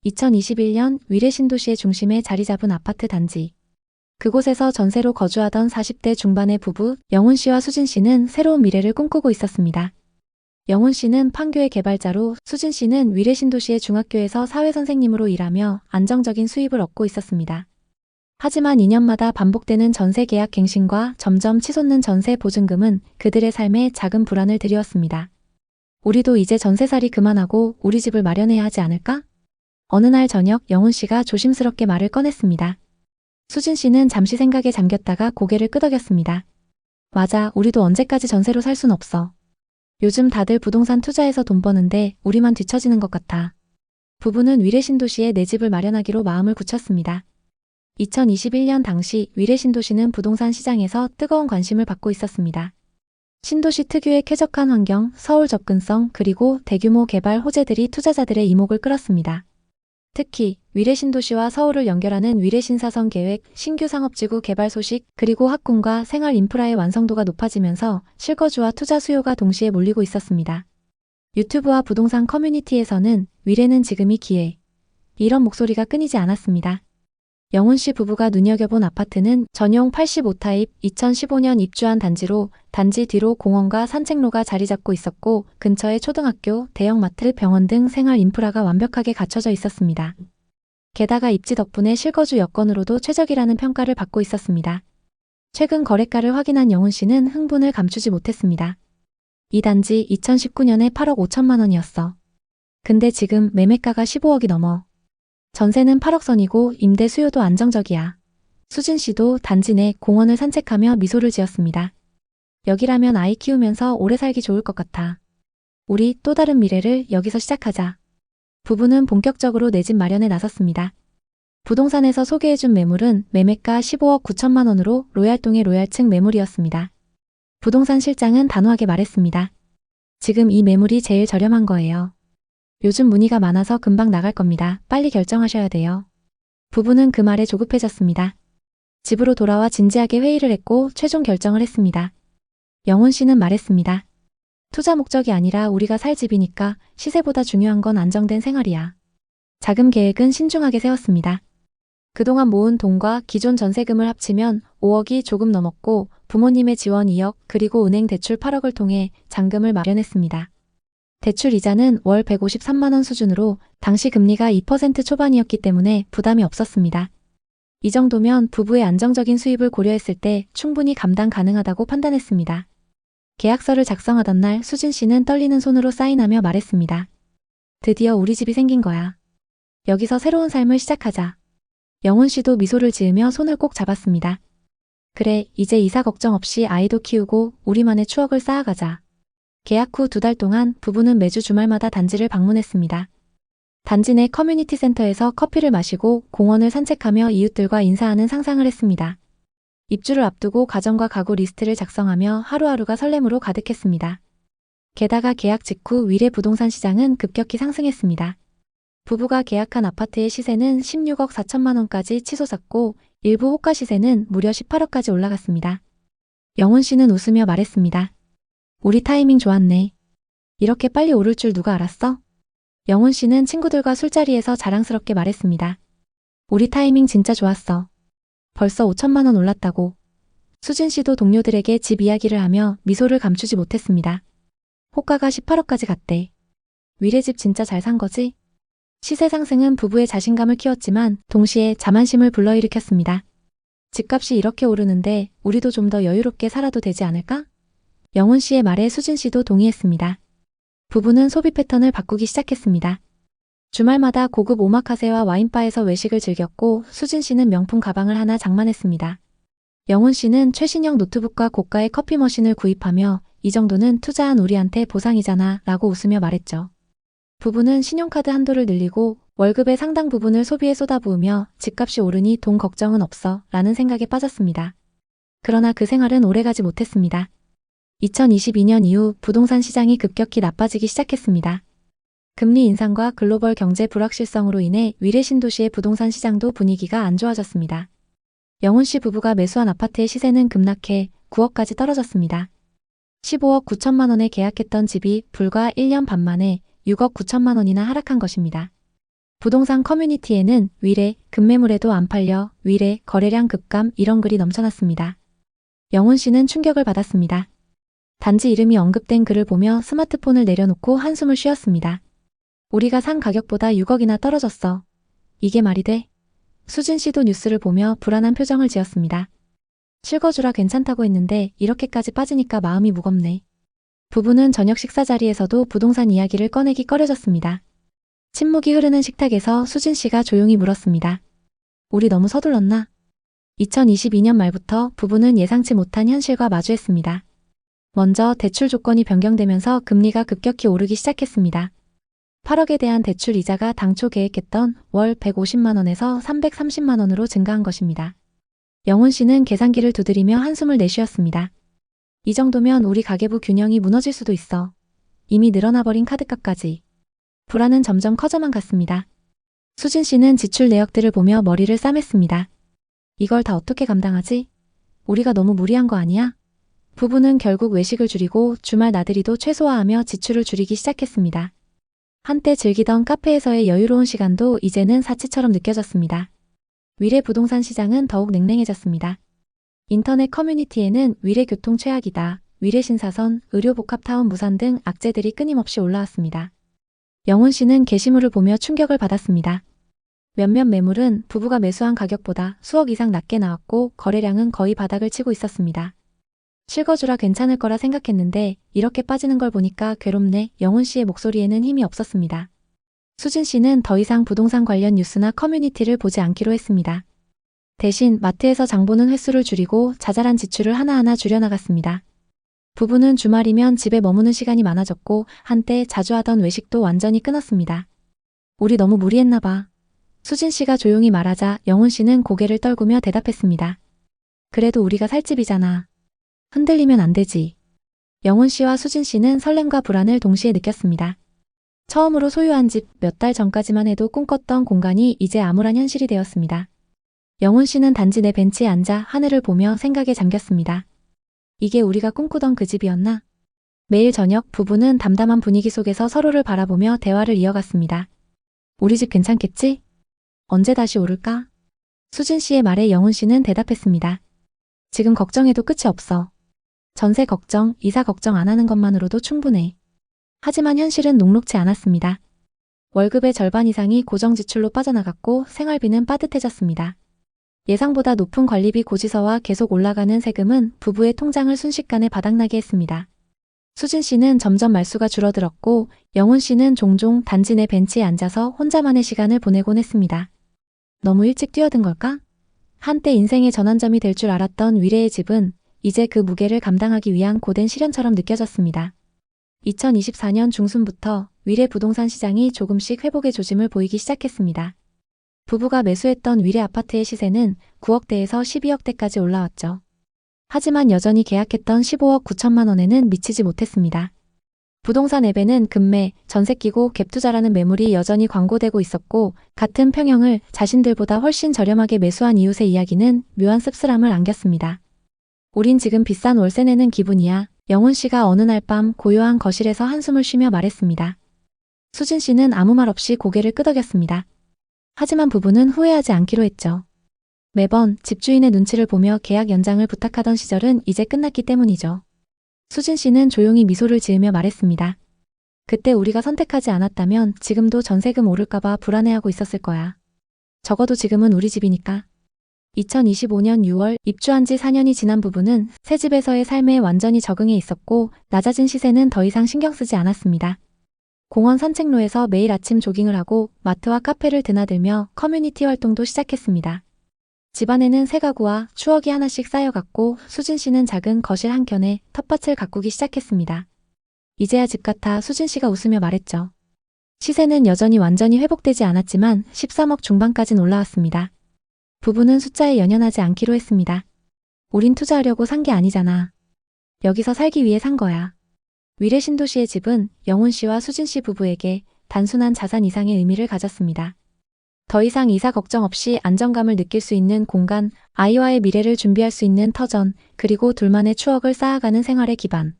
2021년 위례 신도시의 중심에 자리 잡은 아파트 단지. 그곳에서 전세로 거주하던 40대 중반의 부부 영훈 씨와 수진 씨는 새로운 미래를 꿈꾸고 있었습니다. 영훈 씨는 판교의 개발자로, 수진 씨는 위례 신도시의 중학교에서 사회선생님으로 일하며 안정적인 수입을 얻고 있었습니다. 하지만 2년마다 반복되는 전세 계약 갱신과 점점 치솟는 전세 보증금은 그들의 삶에 작은 불안을 들이웠습니다. 우리도 이제 전세살이 그만하고 우리 집을 마련해야 하지 않을까? 어느 날 저녁 영훈 씨가 조심스럽게 말을 꺼냈습니다. 수진 씨는 잠시 생각에 잠겼다가 고개를 끄덕였습니다. 맞아, 우리도 언제까지 전세로 살 순 없어. 요즘 다들 부동산 투자해서 돈 버는데 우리만 뒤처지는 것 같아. 부부는 위례 신도시에 내 집을 마련하기로 마음을 굳혔습니다. 2021년 당시 위례 신도시는 부동산 시장에서 뜨거운 관심을 받고 있었습니다. 신도시 특유의 쾌적한 환경, 서울 접근성, 그리고 대규모 개발 호재들이 투자자들의 이목을 끌었습니다. 특히 위례 신도시와 서울을 연결하는 위례 신사선 계획, 신규 상업지구 개발 소식, 그리고 학군과 생활 인프라의 완성도가 높아지면서 실거주와 투자 수요가 동시에 몰리고 있었습니다. 유튜브와 부동산 커뮤니티에서는 위례는 지금이 기회, 이런 목소리가 끊이지 않았습니다. 영훈 씨 부부가 눈여겨본 아파트는 전용 85타입 2015년 입주한 단지로, 단지 뒤로 공원과 산책로가 자리 잡고 있었고 근처에 초등학교, 대형마트, 병원 등 생활 인프라가 완벽하게 갖춰져 있었습니다. 게다가 입지 덕분에 실거주 여건으로도 최적이라는 평가를 받고 있었습니다. 최근 거래가를 확인한 영훈 씨는 흥분을 감추지 못했습니다. 이 단지 2019년에 8억 5천만 원이었어. 근데 지금 매매가가 15억이 넘어. 전세는 8억 선이고 임대 수요도 안정적이야. 수진 씨도 단지 내 공원을 산책하며 미소를 지었습니다. 여기라면 아이 키우면서 오래 살기 좋을 것 같아. 우리 또 다른 미래를 여기서 시작하자. 부부는 본격적으로 내 집 마련에 나섰습니다. 부동산에서 소개해준 매물은 매매가 15억 9천만 원으로 로얄동의 로얄층 매물이었습니다. 부동산 실장은 단호하게 말했습니다. 지금 이 매물이 제일 저렴한 거예요. 요즘 문의가 많아서 금방 나갈 겁니다. 빨리 결정하셔야 돼요. 부부는 그 말에 조급해졌습니다. 집으로 돌아와 진지하게 회의를 했고 최종 결정을 했습니다. 영훈 씨는 말했습니다. 투자 목적이 아니라 우리가 살 집이니까 시세보다 중요한 건 안정된 생활이야. 자금 계획은 신중하게 세웠습니다. 그동안 모은 돈과 기존 전세금을 합치면 5억이 조금 넘었고 부모님의 지원 2억 그리고 은행 대출 8억을 통해 잔금을 마련했습니다. 대출 이자는 월 153만 원 수준으로 당시 금리가 2% 초반이었기 때문에 부담이 없었습니다. 이 정도면 부부의 안정적인 수입을 고려했을 때 충분히 감당 가능하다고 판단했습니다. 계약서를 작성하던 날 수진 씨는 떨리는 손으로 사인하며 말했습니다. 드디어 우리 집이 생긴 거야. 여기서 새로운 삶을 시작하자. 영훈 씨도 미소를 지으며 손을 꼭 잡았습니다. 그래, 이제 이사 걱정 없이 아이도 키우고 우리만의 추억을 쌓아가자. 계약 후 2달 동안 부부는 매주 주말마다 단지를 방문했습니다. 단지 내 커뮤니티 센터에서 커피를 마시고 공원을 산책하며 이웃들과 인사하는 상상을 했습니다. 입주를 앞두고 가정과 가구 리스트를 작성하며 하루하루가 설렘으로 가득했습니다. 게다가 계약 직후 위례 부동산 시장은 급격히 상승했습니다. 부부가 계약한 아파트의 시세는 16억 4천만 원까지 치솟았고 일부 호가 시세는 무려 18억까지 올라갔습니다. 영훈 씨는 웃으며 말했습니다. 우리 타이밍 좋았네. 이렇게 빨리 오를 줄 누가 알았어? 영훈 씨는 친구들과 술자리에서 자랑스럽게 말했습니다. 우리 타이밍 진짜 좋았어. 벌써 5천만 원 올랐다고. 수진 씨도 동료들에게 집 이야기를 하며 미소를 감추지 못했습니다. 호가가 18억까지 갔대. 위례집 진짜 잘 산 거지? 시세 상승은 부부의 자신감을 키웠지만 동시에 자만심을 불러일으켰습니다. 집값이 이렇게 오르는데 우리도 좀 더 여유롭게 살아도 되지 않을까? 영훈 씨의 말에 수진 씨도 동의했습니다. 부부는 소비 패턴을 바꾸기 시작했습니다. 주말마다 고급 오마카세와 와인바에서 외식을 즐겼고 수진 씨는 명품 가방을 하나 장만했습니다. 영훈 씨는 최신형 노트북과 고가의 커피 머신을 구입하며 이 정도는 투자한 우리한테 보상이잖아 라고 웃으며 말했죠. 부부는 신용카드 한도를 늘리고 월급의 상당 부분을 소비에 쏟아부으며 집값이 오르니 돈 걱정은 없어 라는 생각에 빠졌습니다. 그러나 그 생활은 오래가지 못했습니다. 2022년 이후 부동산 시장이 급격히 나빠지기 시작했습니다. 금리 인상과 글로벌 경제 불확실성으로 인해 위례 신도시의 부동산 시장도 분위기가 안 좋아졌습니다. 영훈 씨 부부가 매수한 아파트의 시세는 급락해 9억까지 떨어졌습니다. 15억 9천만 원에 계약했던 집이 불과 1년 반 만에 6억 9천만 원이나 하락한 것입니다. 부동산 커뮤니티에는 위례, 급매물에도 안 팔려, 위례, 거래량 급감 이런 글이 넘쳐났습니다. 영훈 씨는 충격을 받았습니다. 단지 이름이 언급된 글을 보며 스마트폰을 내려놓고 한숨을 쉬었습니다. 우리가 산 가격보다 6억이나 떨어졌어. 이게 말이 돼? 수진 씨도 뉴스를 보며 불안한 표정을 지었습니다. 실거주라 괜찮다고 했는데 이렇게까지 빠지니까 마음이 무겁네. 부부는 저녁 식사 자리에서도 부동산 이야기를 꺼내기 꺼려졌습니다. 침묵이 흐르는 식탁에서 수진 씨가 조용히 물었습니다. 우리 너무 서둘렀나? 2022년 말부터 부부는 예상치 못한 현실과 마주했습니다. 먼저 대출 조건이 변경되면서 금리가 급격히 오르기 시작했습니다. 8억에 대한 대출 이자가 당초 계획했던 월 150만 원에서 330만 원으로 증가한 것입니다. 영훈 씨는 계산기를 두드리며 한숨을 내쉬었습니다. 이 정도면 우리 가계부 균형이 무너질 수도 있어. 이미 늘어나버린 카드값까지. 불안은 점점 커져만 갔습니다. 수진 씨는 지출 내역들을 보며 머리를 싸맸습니다. 이걸 다 어떻게 감당하지? 우리가 너무 무리한 거 아니야? 부부는 결국 외식을 줄이고 주말 나들이도 최소화하며 지출을 줄이기 시작했습니다. 한때 즐기던 카페에서의 여유로운 시간도 이제는 사치처럼 느껴졌습니다. 위례 부동산 시장은 더욱 냉랭해졌습니다. 인터넷 커뮤니티에는 위례 교통 최악이다, 위례 신사선, 의료복합타운 무산 등 악재들이 끊임없이 올라왔습니다. 영훈 씨는 게시물을 보며 충격을 받았습니다. 몇몇 매물은 부부가 매수한 가격보다 수억 이상 낮게 나왔고 거래량은 거의 바닥을 치고 있었습니다. 실거주라 괜찮을 거라 생각했는데 이렇게 빠지는 걸 보니까 괴롭네. 영훈 씨의 목소리에는 힘이 없었습니다. 수진 씨는 더 이상 부동산 관련 뉴스나 커뮤니티를 보지 않기로 했습니다. 대신 마트에서 장 보는 횟수를 줄이고 자잘한 지출을 하나하나 줄여나갔습니다. 부부는 주말이면 집에 머무는 시간이 많아졌고 한때 자주 하던 외식도 완전히 끊었습니다. 우리 너무 무리했나 봐. 수진 씨가 조용히 말하자 영훈 씨는 고개를 떨구며 대답했습니다. 그래도 우리가 살 집이잖아. 흔들리면 안 되지. 영훈 씨와 수진 씨는 설렘과 불안을 동시에 느꼈습니다. 처음으로 소유한 집, 몇 달 전까지만 해도 꿈꿨던 공간이 이제 암울한 현실이 되었습니다. 영훈 씨는 단지 내 벤치에 앉아 하늘을 보며 생각에 잠겼습니다. 이게 우리가 꿈꾸던 그 집이었나? 매일 저녁 부부는 담담한 분위기 속에서 서로를 바라보며 대화를 이어갔습니다. 우리 집 괜찮겠지? 언제 다시 오를까? 수진 씨의 말에 영훈 씨는 대답했습니다. 지금 걱정해도 끝이 없어. 전세 걱정, 이사 걱정 안 하는 것만으로도 충분해. 하지만 현실은 녹록지 않았습니다. 월급의 절반 이상이 고정 지출로 빠져나갔고 생활비는 빠듯해졌습니다. 예상보다 높은 관리비 고지서와 계속 올라가는 세금은 부부의 통장을 순식간에 바닥나게 했습니다. 수진 씨는 점점 말수가 줄어들었고 영훈 씨는 종종 단지 내 벤치에 앉아서 혼자만의 시간을 보내곤 했습니다. 너무 일찍 뛰어든 걸까? 한때 인생의 전환점이 될 줄 알았던 위례의 집은 이제 그 무게를 감당하기 위한 고된 시련처럼 느껴졌습니다. 2024년 중순부터 위례 부동산 시장이 조금씩 회복의 조짐을 보이기 시작했습니다. 부부가 매수했던 위례 아파트의 시세는 9억대에서 12억대까지 올라왔죠. 하지만 여전히 계약했던 15억 9천만 원에는 미치지 못했습니다. 부동산 앱에는 급매, 전세 끼고 갭투자라는 매물이 여전히 광고되고 있었고 같은 평형을 자신들보다 훨씬 저렴하게 매수한 이웃의 이야기는 묘한 씁쓸함을 안겼습니다. 우린 지금 비싼 월세 내는 기분이야. 영훈 씨가 어느 날 밤 고요한 거실에서 한숨을 쉬며 말했습니다. 수진 씨는 아무 말 없이 고개를 끄덕였습니다. 하지만 부부는 후회하지 않기로 했죠. 매번 집주인의 눈치를 보며 계약 연장을 부탁하던 시절은 이제 끝났기 때문이죠. 수진 씨는 조용히 미소를 지으며 말했습니다. 그때 우리가 선택하지 않았다면 지금도 전세금 오를까봐 불안해하고 있었을 거야. 적어도 지금은 우리 집이니까. 2025년 6월 입주한 지 4년이 지난 부부는 새 집에서의 삶에 완전히 적응해 있었고 낮아진 시세는 더 이상 신경 쓰지 않았습니다. 공원 산책로에서 매일 아침 조깅을 하고 마트와 카페를 드나들며 커뮤니티 활동도 시작했습니다. 집안에는 새 가구와 추억이 하나씩 쌓여갔고 수진 씨는 작은 거실 한켠에 텃밭을 가꾸기 시작했습니다. 이제야 집 같아. 수진 씨가 웃으며 말했죠. 시세는 여전히 완전히 회복되지 않았지만 13억 중반까진 올라왔습니다. 부부는 숫자에 연연하지 않기로 했습니다. 우린 투자하려고 산 게 아니잖아. 여기서 살기 위해 산 거야. 위례 신도시의 집은 영훈 씨와 수진 씨 부부에게 단순한 자산 이상의 의미를 가졌습니다. 더 이상 이사 걱정 없이 안정감을 느낄 수 있는 공간, 아이와의 미래를 준비할 수 있는 터전, 그리고 둘만의 추억을 쌓아가는 생활의 기반.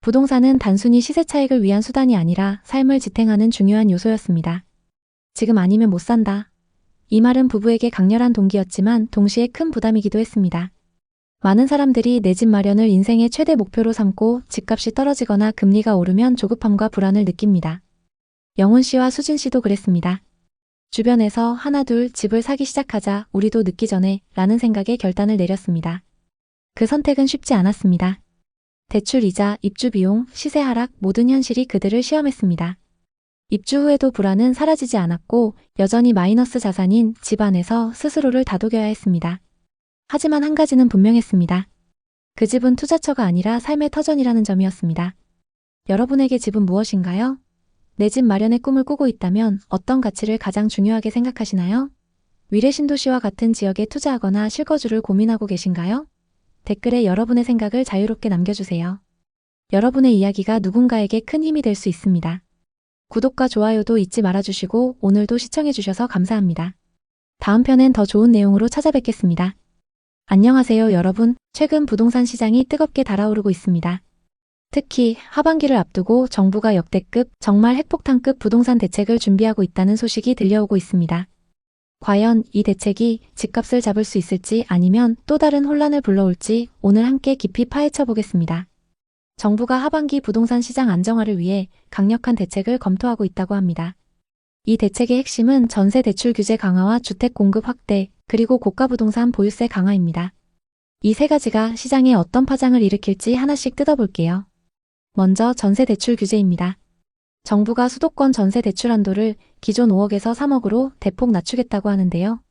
부동산은 단순히 시세 차익을 위한 수단이 아니라 삶을 지탱하는 중요한 요소였습니다. 지금 아니면 못 산다. 이 말은 부부에게 강렬한 동기였지만 동시에 큰 부담이기도 했습니다. 많은 사람들이 내 집 마련을 인생의 최대 목표로 삼고 집값이 떨어지거나 금리가 오르면 조급함과 불안을 느낍니다. 영훈 씨와 수진 씨도 그랬습니다. 주변에서 하나 둘 집을 사기 시작하자 우리도 늦기 전에 라는 생각에 결단을 내렸습니다. 그 선택은 쉽지 않았습니다. 대출 이자, 입주 비용, 시세 하락 모든 현실이 그들을 시험했습니다. 입주 후에도 불안은 사라지지 않았고 여전히 마이너스 자산인 집 안에서 스스로를 다독여야 했습니다. 하지만 한 가지는 분명했습니다. 그 집은 투자처가 아니라 삶의 터전이라는 점이었습니다. 여러분에게 집은 무엇인가요? 내 집 마련의 꿈을 꾸고 있다면 어떤 가치를 가장 중요하게 생각하시나요? 위례 신도시와 같은 지역에 투자하거나 실거주를 고민하고 계신가요? 댓글에 여러분의 생각을 자유롭게 남겨주세요. 여러분의 이야기가 누군가에게 큰 힘이 될 수 있습니다. 구독과 좋아요도 잊지 말아주시고 오늘도 시청해주셔서 감사합니다. 다음 편엔 더 좋은 내용으로 찾아뵙겠습니다. 안녕하세요 여러분. 최근 부동산 시장이 뜨겁게 달아오르고 있습니다. 특히 하반기를 앞두고 정부가 역대급, 정말 핵폭탄급 부동산 대책을 준비하고 있다는 소식이 들려오고 있습니다. 과연 이 대책이 집값을 잡을 수 있을지 아니면 또 다른 혼란을 불러올지 오늘 함께 깊이 파헤쳐 보겠습니다. 정부가 하반기 부동산 시장 안정화를 위해 강력한 대책을 검토하고 있다고 합니다. 이 대책의 핵심은 전세 대출 규제 강화와 주택 공급 확대, 그리고 고가 부동산 보유세 강화입니다. 이 세 가지가 시장에 어떤 파장을 일으킬지 하나씩 뜯어볼게요. 먼저 전세 대출 규제입니다. 정부가 수도권 전세 대출 한도를 기존 5억에서 3억으로 대폭 낮추겠다고 하는데요.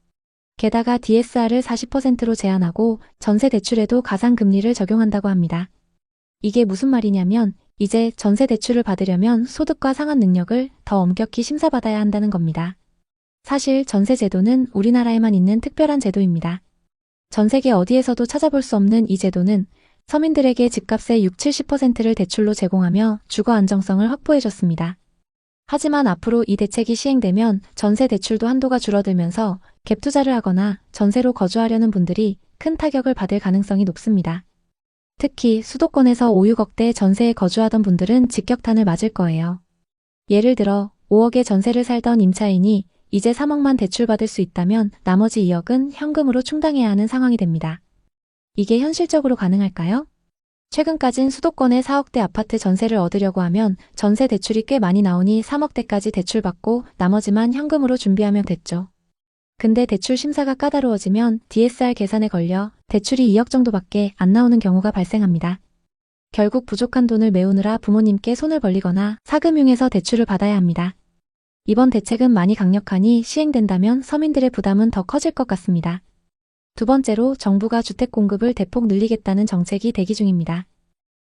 게다가 DSR을 40%로 제한하고 전세 대출에도 가상금리를 적용한다고 합니다. 이게 무슨 말이냐면 이제 전세 대출을 받으려면 소득과 상환 능력을 더 엄격히 심사받아야 한다는 겁니다. 사실 전세 제도는 우리나라에만 있는 특별한 제도입니다. 전 세계 어디에서도 찾아볼 수 없는 이 제도는 서민들에게 집값의 60-70%를 대출로 제공하며 주거 안정성을 확보해줬습니다. 하지만 앞으로 이 대책이 시행되면 전세 대출도 한도가 줄어들면서 갭 투자를 하거나 전세로 거주하려는 분들이 큰 타격을 받을 가능성이 높습니다. 특히 수도권에서 5, 6억대 전세에 거주하던 분들은 직격탄을 맞을 거예요. 예를 들어 5억의 전세를 살던 임차인이 이제 3억만 대출받을 수 있다면 나머지 2억은 현금으로 충당해야 하는 상황이 됩니다. 이게 현실적으로 가능할까요? 최근까진 수도권의 4억대 아파트 전세를 얻으려고 하면 전세 대출이 꽤 많이 나오니 3억대까지 대출받고 나머지만 현금으로 준비하면 됐죠. 근데 대출 심사가 까다로워지면 DSR 계산에 걸려 대출이 2억 정도밖에 안 나오는 경우가 발생합니다. 결국 부족한 돈을 메우느라 부모님께 손을 벌리거나 사금융에서 대출을 받아야 합니다. 이번 대책은 많이 강력하니 시행된다면 서민들의 부담은 더 커질 것 같습니다. 두 번째로 정부가 주택 공급을 대폭 늘리겠다는 정책이 대기 중입니다.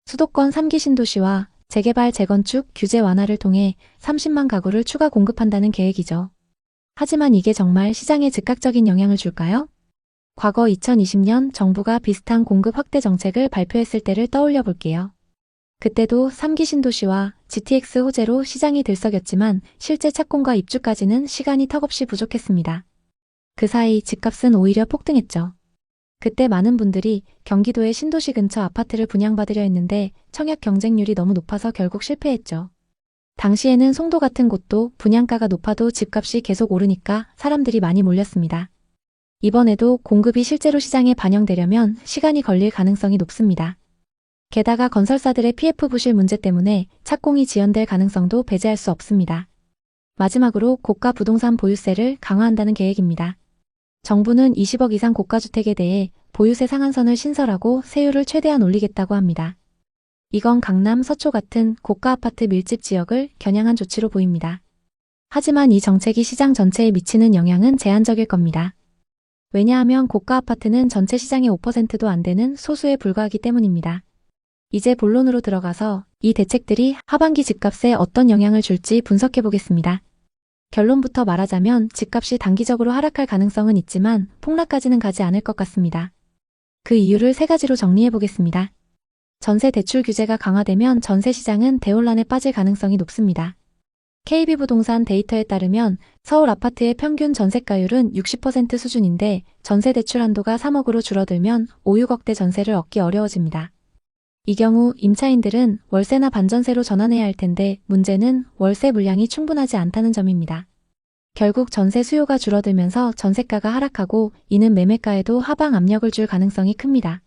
수도권 3기 신도시와 재개발 재건축 규제 완화를 통해 30만 가구를 추가 공급한다는 계획이죠. 하지만 이게 정말 시장에 즉각적인 영향을 줄까요? 과거 2020년 정부가 비슷한 공급 확대 정책을 발표했을 때를 떠올려 볼게요. 그때도 3기 신도시와 GTX 호재로 시장이 들썩였지만 실제 착공과 입주까지는 시간이 턱없이 부족했습니다. 그 사이 집값은 오히려 폭등했죠. 그때 많은 분들이 경기도의 신도시 근처 아파트를 분양받으려 했는데 청약 경쟁률이 너무 높아서 결국 실패했죠. 당시에는 송도 같은 곳도 분양가가 높아도 집값이 계속 오르니까 사람들이 많이 몰렸습니다. 이번에도 공급이 실제로 시장에 반영되려면 시간이 걸릴 가능성이 높습니다. 게다가 건설사들의 PF 부실 문제 때문에 착공이 지연될 가능성도 배제할 수 없습니다. 마지막으로 고가 부동산 보유세를 강화한다는 계획입니다. 정부는 20억 이상 고가주택에 대해 보유세 상한선을 신설하고 세율을 최대한 올리겠다고 합니다. 이건 강남, 서초 같은 고가 아파트 밀집 지역을 겨냥한 조치로 보입니다. 하지만 이 정책이 시장 전체에 미치는 영향은 제한적일 겁니다. 왜냐하면 고가 아파트는 전체 시장의 5%도 안 되는 소수에 불과하기 때문입니다. 이제 본론으로 들어가서 이 대책들이 하반기 집값에 어떤 영향을 줄지 분석해 보겠습니다. 결론부터 말하자면 집값이 단기적으로 하락할 가능성은 있지만 폭락까지는 가지 않을 것 같습니다. 그 이유를 세 가지로 정리해 보겠습니다. 전세 대출 규제가 강화되면 전세 시장은 대혼란에 빠질 가능성이 높습니다. KB부동산 데이터에 따르면 서울 아파트의 평균 전세가율은 60% 수준인데 전세 대출 한도가 3억으로 줄어들면 5, 6억대 전세를 얻기 어려워집니다. 이 경우 임차인들은 월세나 반전세로 전환해야 할 텐데 문제는 월세 물량이 충분하지 않다는 점입니다. 결국 전세 수요가 줄어들면서 전세가가 하락하고 이는 매매가에도 하방 압력을 줄 가능성이 큽니다.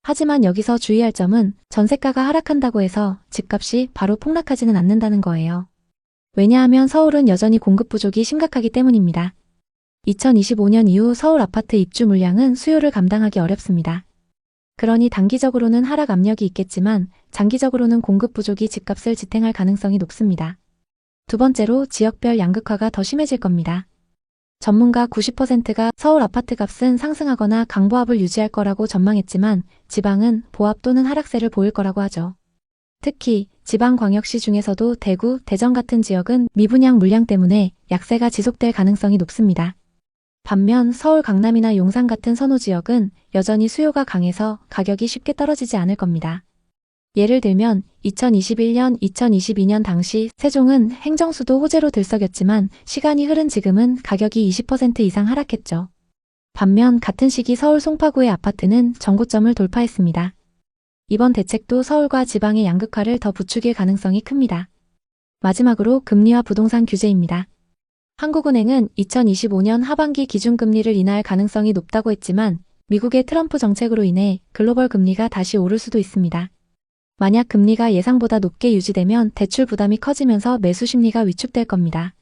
하지만 여기서 주의할 점은 전세가가 하락한다고 해서 집값이 바로 폭락하지는 않는다는 거예요. 왜냐하면 서울은 여전히 공급 부족이 심각하기 때문입니다. 2025년 이후 서울 아파트 입주 물량은 수요를 감당하기 어렵습니다. 그러니 단기적으로는 하락 압력이 있겠지만 장기적으로는 공급 부족이 집값을 지탱할 가능성이 높습니다. 두 번째로 지역별 양극화가 더 심해질 겁니다. 전문가 90%가 서울 아파트 값은 상승하거나 강보합을 유지할 거라고 전망했지만 지방은 보합 또는 하락세를 보일 거라고 하죠. 특히 지방광역시 중에서도 대구, 대전 같은 지역은 미분양 물량 때문에 약세가 지속될 가능성이 높습니다. 반면 서울 강남이나 용산 같은 선호 지역은 여전히 수요가 강해서 가격이 쉽게 떨어지지 않을 겁니다. 예를 들면 2021년, 2022년 당시 세종은 행정수도 호재로 들썩였지만 시간이 흐른 지금은 가격이 20% 이상 하락했죠. 반면 같은 시기 서울 송파구의 아파트는 정고점을 돌파했습니다. 이번 대책도 서울과 지방의 양극화를 더 부추길 가능성이 큽니다. 마지막으로 금리와 부동산 규제입니다. 한국은행은 2025년 하반기 기준금리를 인하할 가능성이 높다고 했지만 미국의 트럼프 정책으로 인해 글로벌 금리가 다시 오를 수도 있습니다. 만약 금리가 예상보다 높게 유지되면 대출 부담이 커지면서 매수 심리가 위축될 겁니다.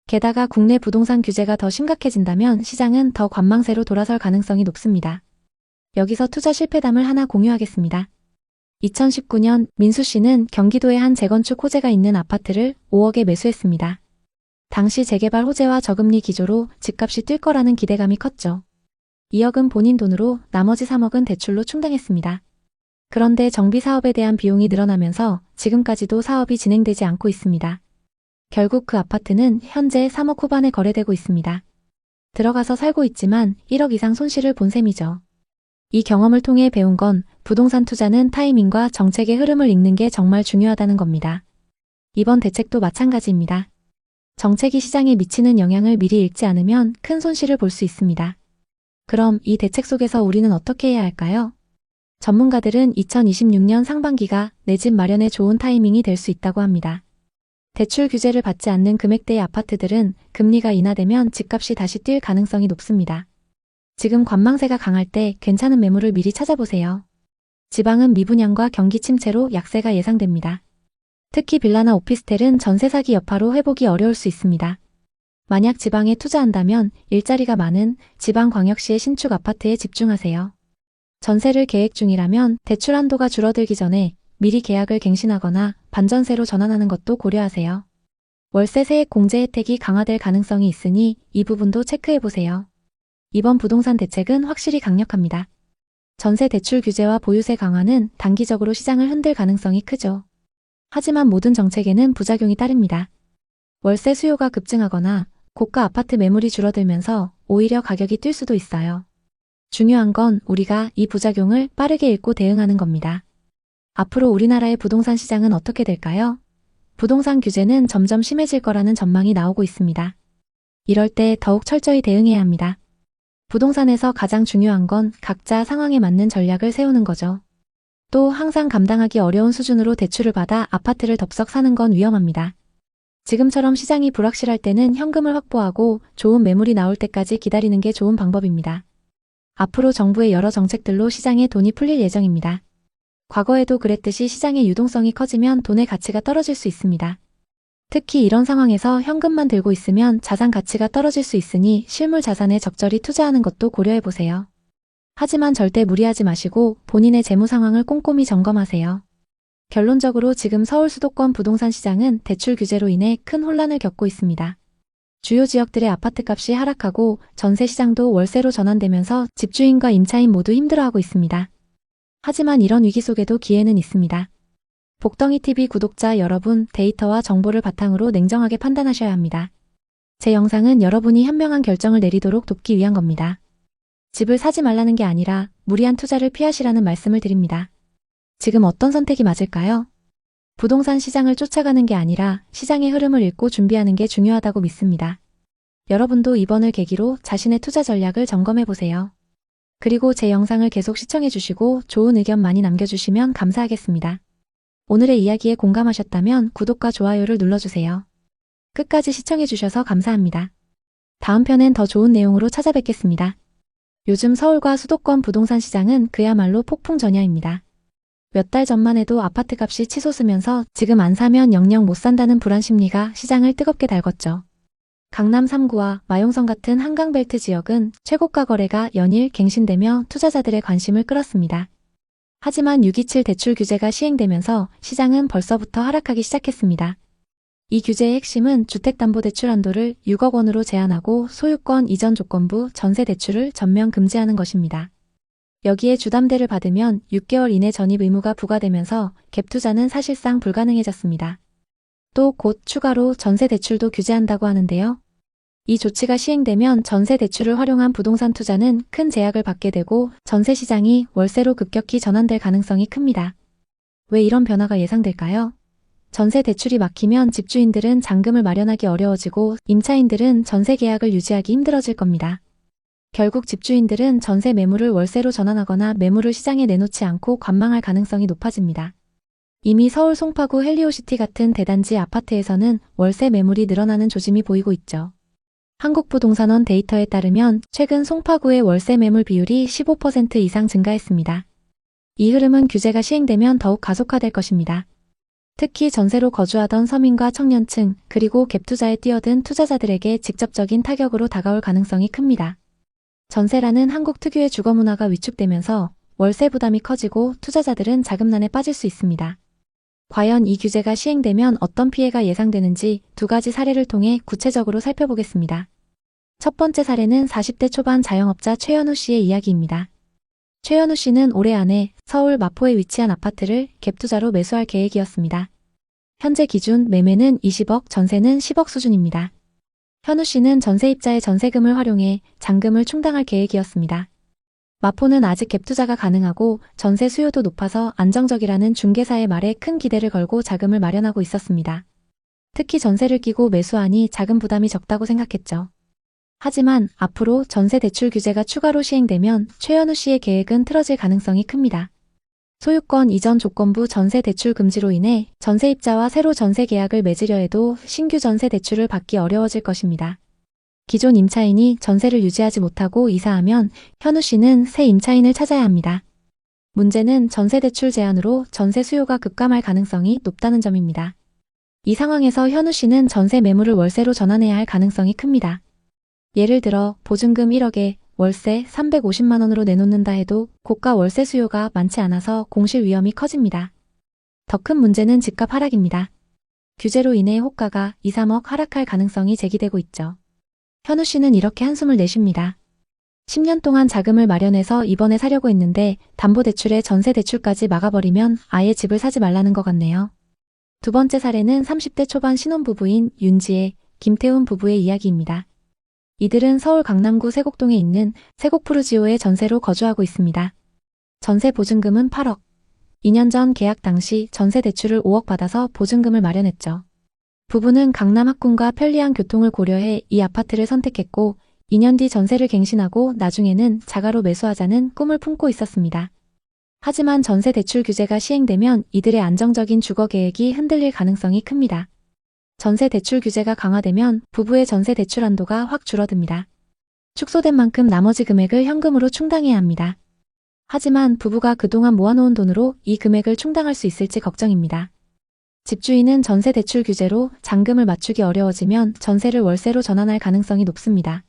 게다가 국내 부동산 규제가 더 심각해진다면 시장은 더 관망세로 돌아설 가능성이 높습니다. 여기서 투자 실패담을 하나 공유하겠습니다. 2019년 민수 씨는 경기도의 한 재건축 호재가 있는 아파트를 5억에 매수했습니다. 당시 재개발 호재와 저금리 기조로 집값이 뛸 거라는 기대감이 컸죠. 2억은 본인 돈으로 나머지 3억은 대출로 충당했습니다. 그런데 정비 사업에 대한 비용이 늘어나면서 지금까지도 사업이 진행되지 않고 있습니다. 결국 그 아파트는 현재 3억 후반에 거래되고 있습니다. 들어가서 살고 있지만 1억 이상 손실을 본 셈이죠. 이 경험을 통해 배운 건 부동산 투자는 타이밍과 정책의 흐름을 읽는 게 정말 중요하다는 겁니다. 이번 대책도 마찬가지입니다. 정책이 시장에 미치는 영향을 미리 읽지 않으면 큰 손실을 볼 수 있습니다. 그럼 이 대책 속에서 우리는 어떻게 해야 할까요? 전문가들은 2026년 상반기가 내 집 마련에 좋은 타이밍이 될 수 있다고 합니다. 대출 규제를 받지 않는 금액대의 아파트들은 금리가 인하되면 집값이 다시 뛸 가능성이 높습니다. 지금 관망세가 강할 때 괜찮은 매물을 미리 찾아보세요. 지방은 미분양과 경기 침체로 약세가 예상됩니다. 특히 빌라나 오피스텔은 전세 사기 여파로 회복이 어려울 수 있습니다. 만약 지방에 투자한다면 일자리가 많은 지방광역시의 신축 아파트에 집중하세요. 전세를 계획 중이라면 대출 한도가 줄어들기 전에 미리 계약을 갱신하거나 반전세로 전환하는 것도 고려하세요. 월세 세액 공제 혜택이 강화될 가능성이 있으니 이 부분도 체크해보세요. 이번 부동산 대책은 확실히 강력합니다. 전세 대출 규제와 보유세 강화는 단기적으로 시장을 흔들 가능성이 크죠. 하지만 모든 정책에는 부작용이 따릅니다. 월세 수요가 급증하거나 고가 아파트 매물이 줄어들면서 오히려 가격이 뛸 수도 있어요. 중요한 건 우리가 이 부작용을 빠르게 읽고 대응하는 겁니다. 앞으로 우리나라의 부동산 시장은 어떻게 될까요? 부동산 규제는 점점 심해질 거라는 전망이 나오고 있습니다. 이럴 때 더욱 철저히 대응해야 합니다. 부동산에서 가장 중요한 건 각자 상황에 맞는 전략을 세우는 거죠. 또 항상 감당하기 어려운 수준으로 대출을 받아 아파트를 덥석 사는 건 위험합니다. 지금처럼 시장이 불확실할 때는 현금을 확보하고 좋은 매물이 나올 때까지 기다리는 게 좋은 방법입니다. 앞으로 정부의 여러 정책들로 시장에 돈이 풀릴 예정입니다. 과거에도 그랬듯이 시장의 유동성이 커지면 돈의 가치가 떨어질 수 있습니다. 특히 이런 상황에서 현금만 들고 있으면 자산 가치가 떨어질 수 있으니 실물 자산에 적절히 투자하는 것도 고려해보세요. 하지만 절대 무리하지 마시고 본인의 재무 상황을 꼼꼼히 점검하세요. 결론적으로 지금 서울 수도권 부동산 시장은 대출 규제로 인해 큰 혼란을 겪고 있습니다. 주요 지역들의 아파트값이 하락하고 전세 시장도 월세로 전환되면서 집주인과 임차인 모두 힘들어하고 있습니다. 하지만 이런 위기 속에도 기회는 있습니다. 복덩이TV 구독자 여러분, 데이터와 정보를 바탕으로 냉정하게 판단하셔야 합니다. 제 영상은 여러분이 현명한 결정을 내리도록 돕기 위한 겁니다. 집을 사지 말라는 게 아니라 무리한 투자를 피하시라는 말씀을 드립니다. 지금 어떤 선택이 맞을까요? 부동산 시장을 쫓아가는 게 아니라 시장의 흐름을 읽고 준비하는 게 중요하다고 믿습니다. 여러분도 이번을 계기로 자신의 투자 전략을 점검해보세요. 그리고 제 영상을 계속 시청해주시고 좋은 의견 많이 남겨주시면 감사하겠습니다. 오늘의 이야기에 공감하셨다면 구독과 좋아요를 눌러주세요. 끝까지 시청해주셔서 감사합니다. 다음 편엔 더 좋은 내용으로 찾아뵙겠습니다. 요즘 서울과 수도권 부동산 시장은 그야말로 폭풍전야입니다. 몇 달 전만 해도 아파트값이 치솟으면서 지금 안 사면 영영 못 산다는 불안 심리가 시장을 뜨겁게 달궜죠. 강남 3구와 마용성 같은 한강벨트 지역은 최고가 거래가 연일 갱신되며 투자자들의 관심을 끌었습니다. 하지만 627 대출 규제가 시행되면서 시장은 벌써부터 하락하기 시작했습니다. 이 규제의 핵심은 주택담보대출 한도를 6억 원으로 제한하고 소유권 이전 조건부 전세 대출을 전면 금지하는 것입니다. 여기에 주담대를 받으면 6개월 이내 전입 의무가 부과되면서 갭 투자는 사실상 불가능해졌습니다. 또 곧 추가로 전세 대출도 규제한다고 하는데요. 이 조치가 시행되면 전세 대출을 활용한 부동산 투자는 큰 제약을 받게 되고 전세 시장이 월세로 급격히 전환될 가능성이 큽니다. 왜 이런 변화가 예상될까요? 전세 대출이 막히면 집주인들은 잔금을 마련하기 어려워지고 임차인들은 전세 계약을 유지하기 힘들어질 겁니다. 결국 집주인들은 전세 매물을 월세로 전환하거나 매물을 시장에 내놓지 않고 관망할 가능성이 높아집니다. 이미 서울 송파구 헬리오시티 같은 대단지 아파트에서는 월세 매물이 늘어나는 조짐이 보이고 있죠. 한국부동산원 데이터에 따르면 최근 송파구의 월세 매물 비율이 15% 이상 증가했습니다. 이 흐름은 규제가 시행되면 더욱 가속화될 것입니다. 특히 전세로 거주하던 서민과 청년층 그리고 갭 투자에 뛰어든 투자자들에게 직접적인 타격으로 다가올 가능성이 큽니다. 전세라는 한국 특유의 주거 문화가 위축되면서 월세 부담이 커지고 투자자들은 자금난에 빠질 수 있습니다. 과연 이 규제가 시행되면 어떤 피해가 예상되는지 두 가지 사례를 통해 구체적으로 살펴보겠습니다. 첫 번째 사례는 40대 초반 자영업자 최현우 씨의 이야기입니다. 최현우 씨는 올해 안에 서울 마포에 위치한 아파트를 갭 투자로 매수할 계획이었습니다. 현재 기준 매매는 20억, 전세는 10억 수준입니다. 현우 씨는 전세입자의 전세금을 활용해 잔금을 충당할 계획이었습니다. 마포는 아직 갭 투자가 가능하고 전세 수요도 높아서 안정적이라는 중개사의 말에 큰 기대를 걸고 자금을 마련하고 있었습니다. 특히 전세를 끼고 매수하니 자금 부담이 적다고 생각했죠. 하지만 앞으로 전세 대출 규제가 추가로 시행되면 최현우 씨의 계획은 틀어질 가능성이 큽니다. 소유권 이전 조건부 전세 대출 금지로 인해 전세입자와 새로 전세 계약을 맺으려 해도 신규 전세 대출을 받기 어려워질 것입니다. 기존 임차인이 전세를 유지하지 못하고 이사하면 현우 씨는 새 임차인을 찾아야 합니다. 문제는 전세 대출 제한으로 전세 수요가 급감할 가능성이 높다는 점입니다. 이 상황에서 현우 씨는 전세 매물을 월세로 전환해야 할 가능성이 큽니다. 예를 들어 보증금 1억에 월세 350만 원으로 내놓는다 해도 고가 월세 수요가 많지 않아서 공실 위험이 커집니다. 더 큰 문제는 집값 하락입니다. 규제로 인해 호가가 2, 3억 하락할 가능성이 제기되고 있죠. 현우 씨는 이렇게 한숨을 내쉽니다. 10년 동안 자금을 마련해서 이번에 사려고 했는데 담보대출에 전세대출까지 막아버리면 아예 집을 사지 말라는 것 같네요. 두 번째 사례는 30대 초반 신혼부부인 윤지혜, 김태훈 부부의 이야기입니다. 이들은 서울 강남구 세곡동에 있는 세곡푸르지오의 전세로 거주하고 있습니다. 전세 보증금은 8억. 2년 전 계약 당시 전세 대출을 5억 받아서 보증금을 마련했죠. 부부는 강남 학군과 편리한 교통을 고려해 이 아파트를 선택했고 2년 뒤 전세를 갱신하고 나중에는 자가로 매수하자는 꿈을 품고 있었습니다. 하지만 전세 대출 규제가 시행되면 이들의 안정적인 주거 계획이 흔들릴 가능성이 큽니다. 전세 대출 규제가 강화되면 부부의 전세 대출 한도가 확 줄어듭니다. 축소된 만큼 나머지 금액을 현금으로 충당해야 합니다. 하지만 부부가 그동안 모아놓은 돈으로 이 금액을 충당할 수 있을지 걱정입니다. 집주인은 전세 대출 규제로 잔금을 맞추기 어려워지면 전세를 월세로 전환할 가능성이 높습니다.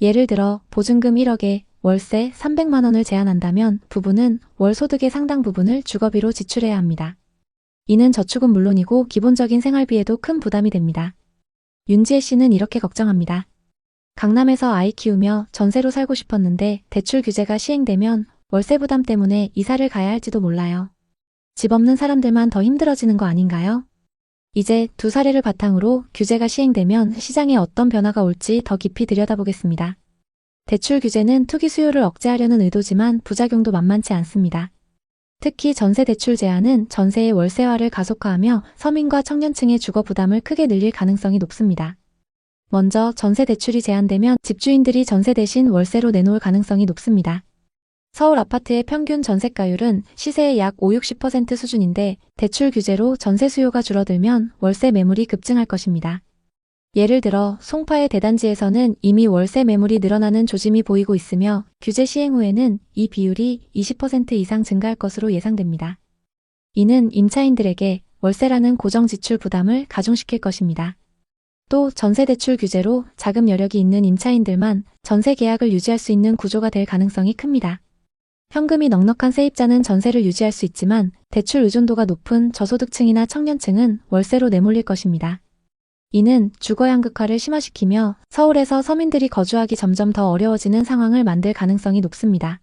예를 들어 보증금 1억에 월세 300만 원을 제한한다면 부부는 월 소득의 상당 부분을 주거비로 지출해야 합니다. 이는 저축은 물론이고 기본적인 생활비에도 큰 부담이 됩니다. 윤지혜 씨는 이렇게 걱정합니다. 강남에서 아이 키우며 전세로 살고 싶었는데 대출 규제가 시행되면 월세 부담 때문에 이사를 가야 할지도 몰라요. 집 없는 사람들만 더 힘들어지는 거 아닌가요? 이제 두 사례를 바탕으로 규제가 시행되면 시장에 어떤 변화가 올지 더 깊이 들여다보겠습니다. 대출 규제는 투기 수요를 억제하려는 의도지만 부작용도 만만치 않습니다. 특히 전세 대출 제한은 전세의 월세화를 가속화하며 서민과 청년층의 주거 부담을 크게 늘릴 가능성이 높습니다. 먼저 전세 대출이 제한되면 집주인들이 전세 대신 월세로 내놓을 가능성이 높습니다. 서울 아파트의 평균 전세가율은 시세의 약 5, 60% 수준인데 대출 규제로 전세 수요가 줄어들면 월세 매물이 급증할 것입니다. 예를 들어 송파의 대단지에서는 이미 월세 매물이 늘어나는 조짐이 보이고 있으며 규제 시행 후에는 이 비율이 20% 이상 증가할 것으로 예상됩니다. 이는 임차인들에게 월세라는 고정 지출 부담을 가중시킬 것입니다. 또 전세 대출 규제로 자금 여력이 있는 임차인들만 전세 계약을 유지할 수 있는 구조가 될 가능성이 큽니다. 현금이 넉넉한 세입자는 전세를 유지할 수 있지만 대출 의존도가 높은 저소득층이나 청년층은 월세로 내몰릴 것입니다. 이는 주거 양극화를 심화시키며 서울에서 서민들이 거주하기 점점 더 어려워지는 상황을 만들 가능성이 높습니다.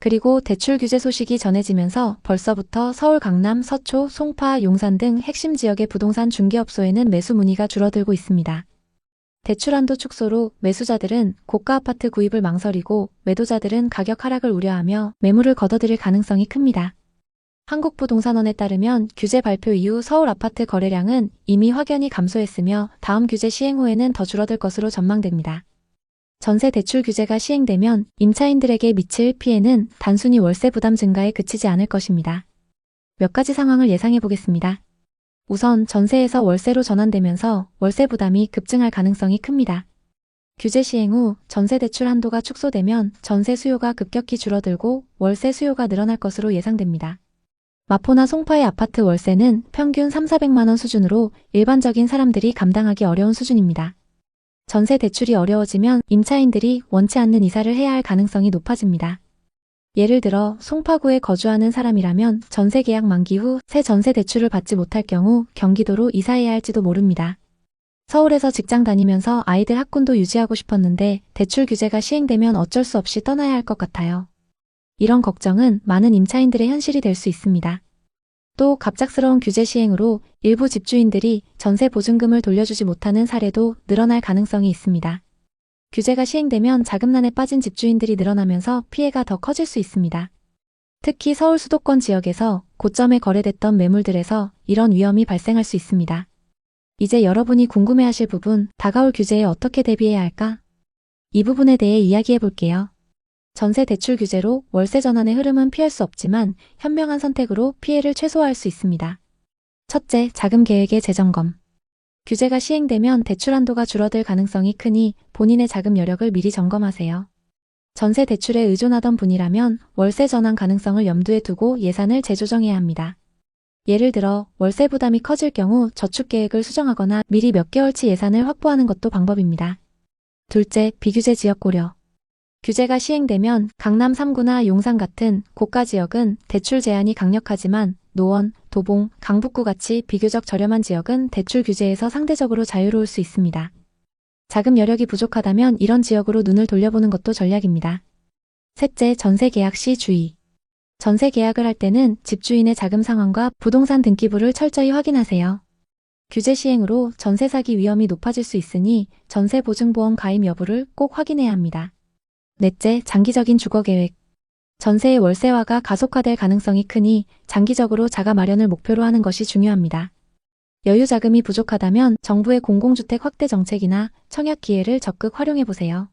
그리고 대출 규제 소식이 전해지면서 벌써부터 서울 강남, 서초, 송파, 용산 등 핵심 지역의 부동산 중개업소에는 매수 문의가 줄어들고 있습니다. 대출 한도 축소로 매수자들은 고가 아파트 구입을 망설이고 매도자들은 가격 하락을 우려하며 매물을 걷어들일 가능성이 큽니다. 한국부동산원에 따르면 규제 발표 이후 서울 아파트 거래량은 이미 확연히 감소했으며 다음 규제 시행 후에는 더 줄어들 것으로 전망됩니다. 전세 대출 규제가 시행되면 임차인들에게 미칠 피해는 단순히 월세 부담 증가에 그치지 않을 것입니다. 몇 가지 상황을 예상해 보겠습니다. 우선 전세에서 월세로 전환되면서 월세 부담이 급증할 가능성이 큽니다. 규제 시행 후 전세 대출 한도가 축소되면 전세 수요가 급격히 줄어들고 월세 수요가 늘어날 것으로 예상됩니다. 마포나 송파의 아파트 월세는 평균 3,400만 원 수준으로 일반적인 사람들이 감당하기 어려운 수준입니다. 전세 대출이 어려워지면 임차인들이 원치 않는 이사를 해야 할 가능성이 높아집니다. 예를 들어 송파구에 거주하는 사람이라면 전세 계약 만기 후 새 전세 대출을 받지 못할 경우 경기도로 이사해야 할지도 모릅니다. 서울에서 직장 다니면서 아이들 학군도 유지하고 싶었는데 대출 규제가 시행되면 어쩔 수 없이 떠나야 할 것 같아요. 이런 걱정은 많은 임차인들의 현실이 될 수 있습니다. 또 갑작스러운 규제 시행으로 일부 집주인들이 전세 보증금을 돌려주지 못하는 사례도 늘어날 가능성이 있습니다. 규제가 시행되면 자금난에 빠진 집주인들이 늘어나면서 피해가 더 커질 수 있습니다. 특히 서울 수도권 지역에서 고점에 거래됐던 매물들에서 이런 위험이 발생할 수 있습니다. 이제 여러분이 궁금해하실 부분, 다가올 규제에 어떻게 대비해야 할까? 이 부분에 대해 이야기해 볼게요. 전세 대출 규제로 월세 전환의 흐름은 피할 수 없지만 현명한 선택으로 피해를 최소화할 수 있습니다. 첫째, 자금 계획의 재점검. 규제가 시행되면 대출 한도가 줄어들 가능성이 크니 본인의 자금 여력을 미리 점검하세요. 전세 대출에 의존하던 분이라면 월세 전환 가능성을 염두에 두고 예산을 재조정해야 합니다. 예를 들어 월세 부담이 커질 경우 저축 계획을 수정하거나 미리 몇 개월치 예산을 확보하는 것도 방법입니다. 둘째, 비규제 지역 고려. 규제가 시행되면 강남 3구나 용산 같은 고가 지역은 대출 제한이 강력하지만 노원, 도봉, 강북구 같이 비교적 저렴한 지역은 대출 규제에서 상대적으로 자유로울 수 있습니다. 자금 여력이 부족하다면 이런 지역으로 눈을 돌려보는 것도 전략입니다. 셋째, 전세 계약 시 주의. 전세 계약을 할 때는 집주인의 자금 상황과 부동산 등기부를 철저히 확인하세요. 규제 시행으로 전세 사기 위험이 높아질 수 있으니 전세 보증보험 가입 여부를 꼭 확인해야 합니다. 넷째, 장기적인 주거 계획. 전세의 월세화가 가속화될 가능성이 크니 장기적으로 자가 마련을 목표로 하는 것이 중요합니다. 여유 자금이 부족하다면 정부의 공공주택 확대 정책이나 청약 기회를 적극 활용해 보세요.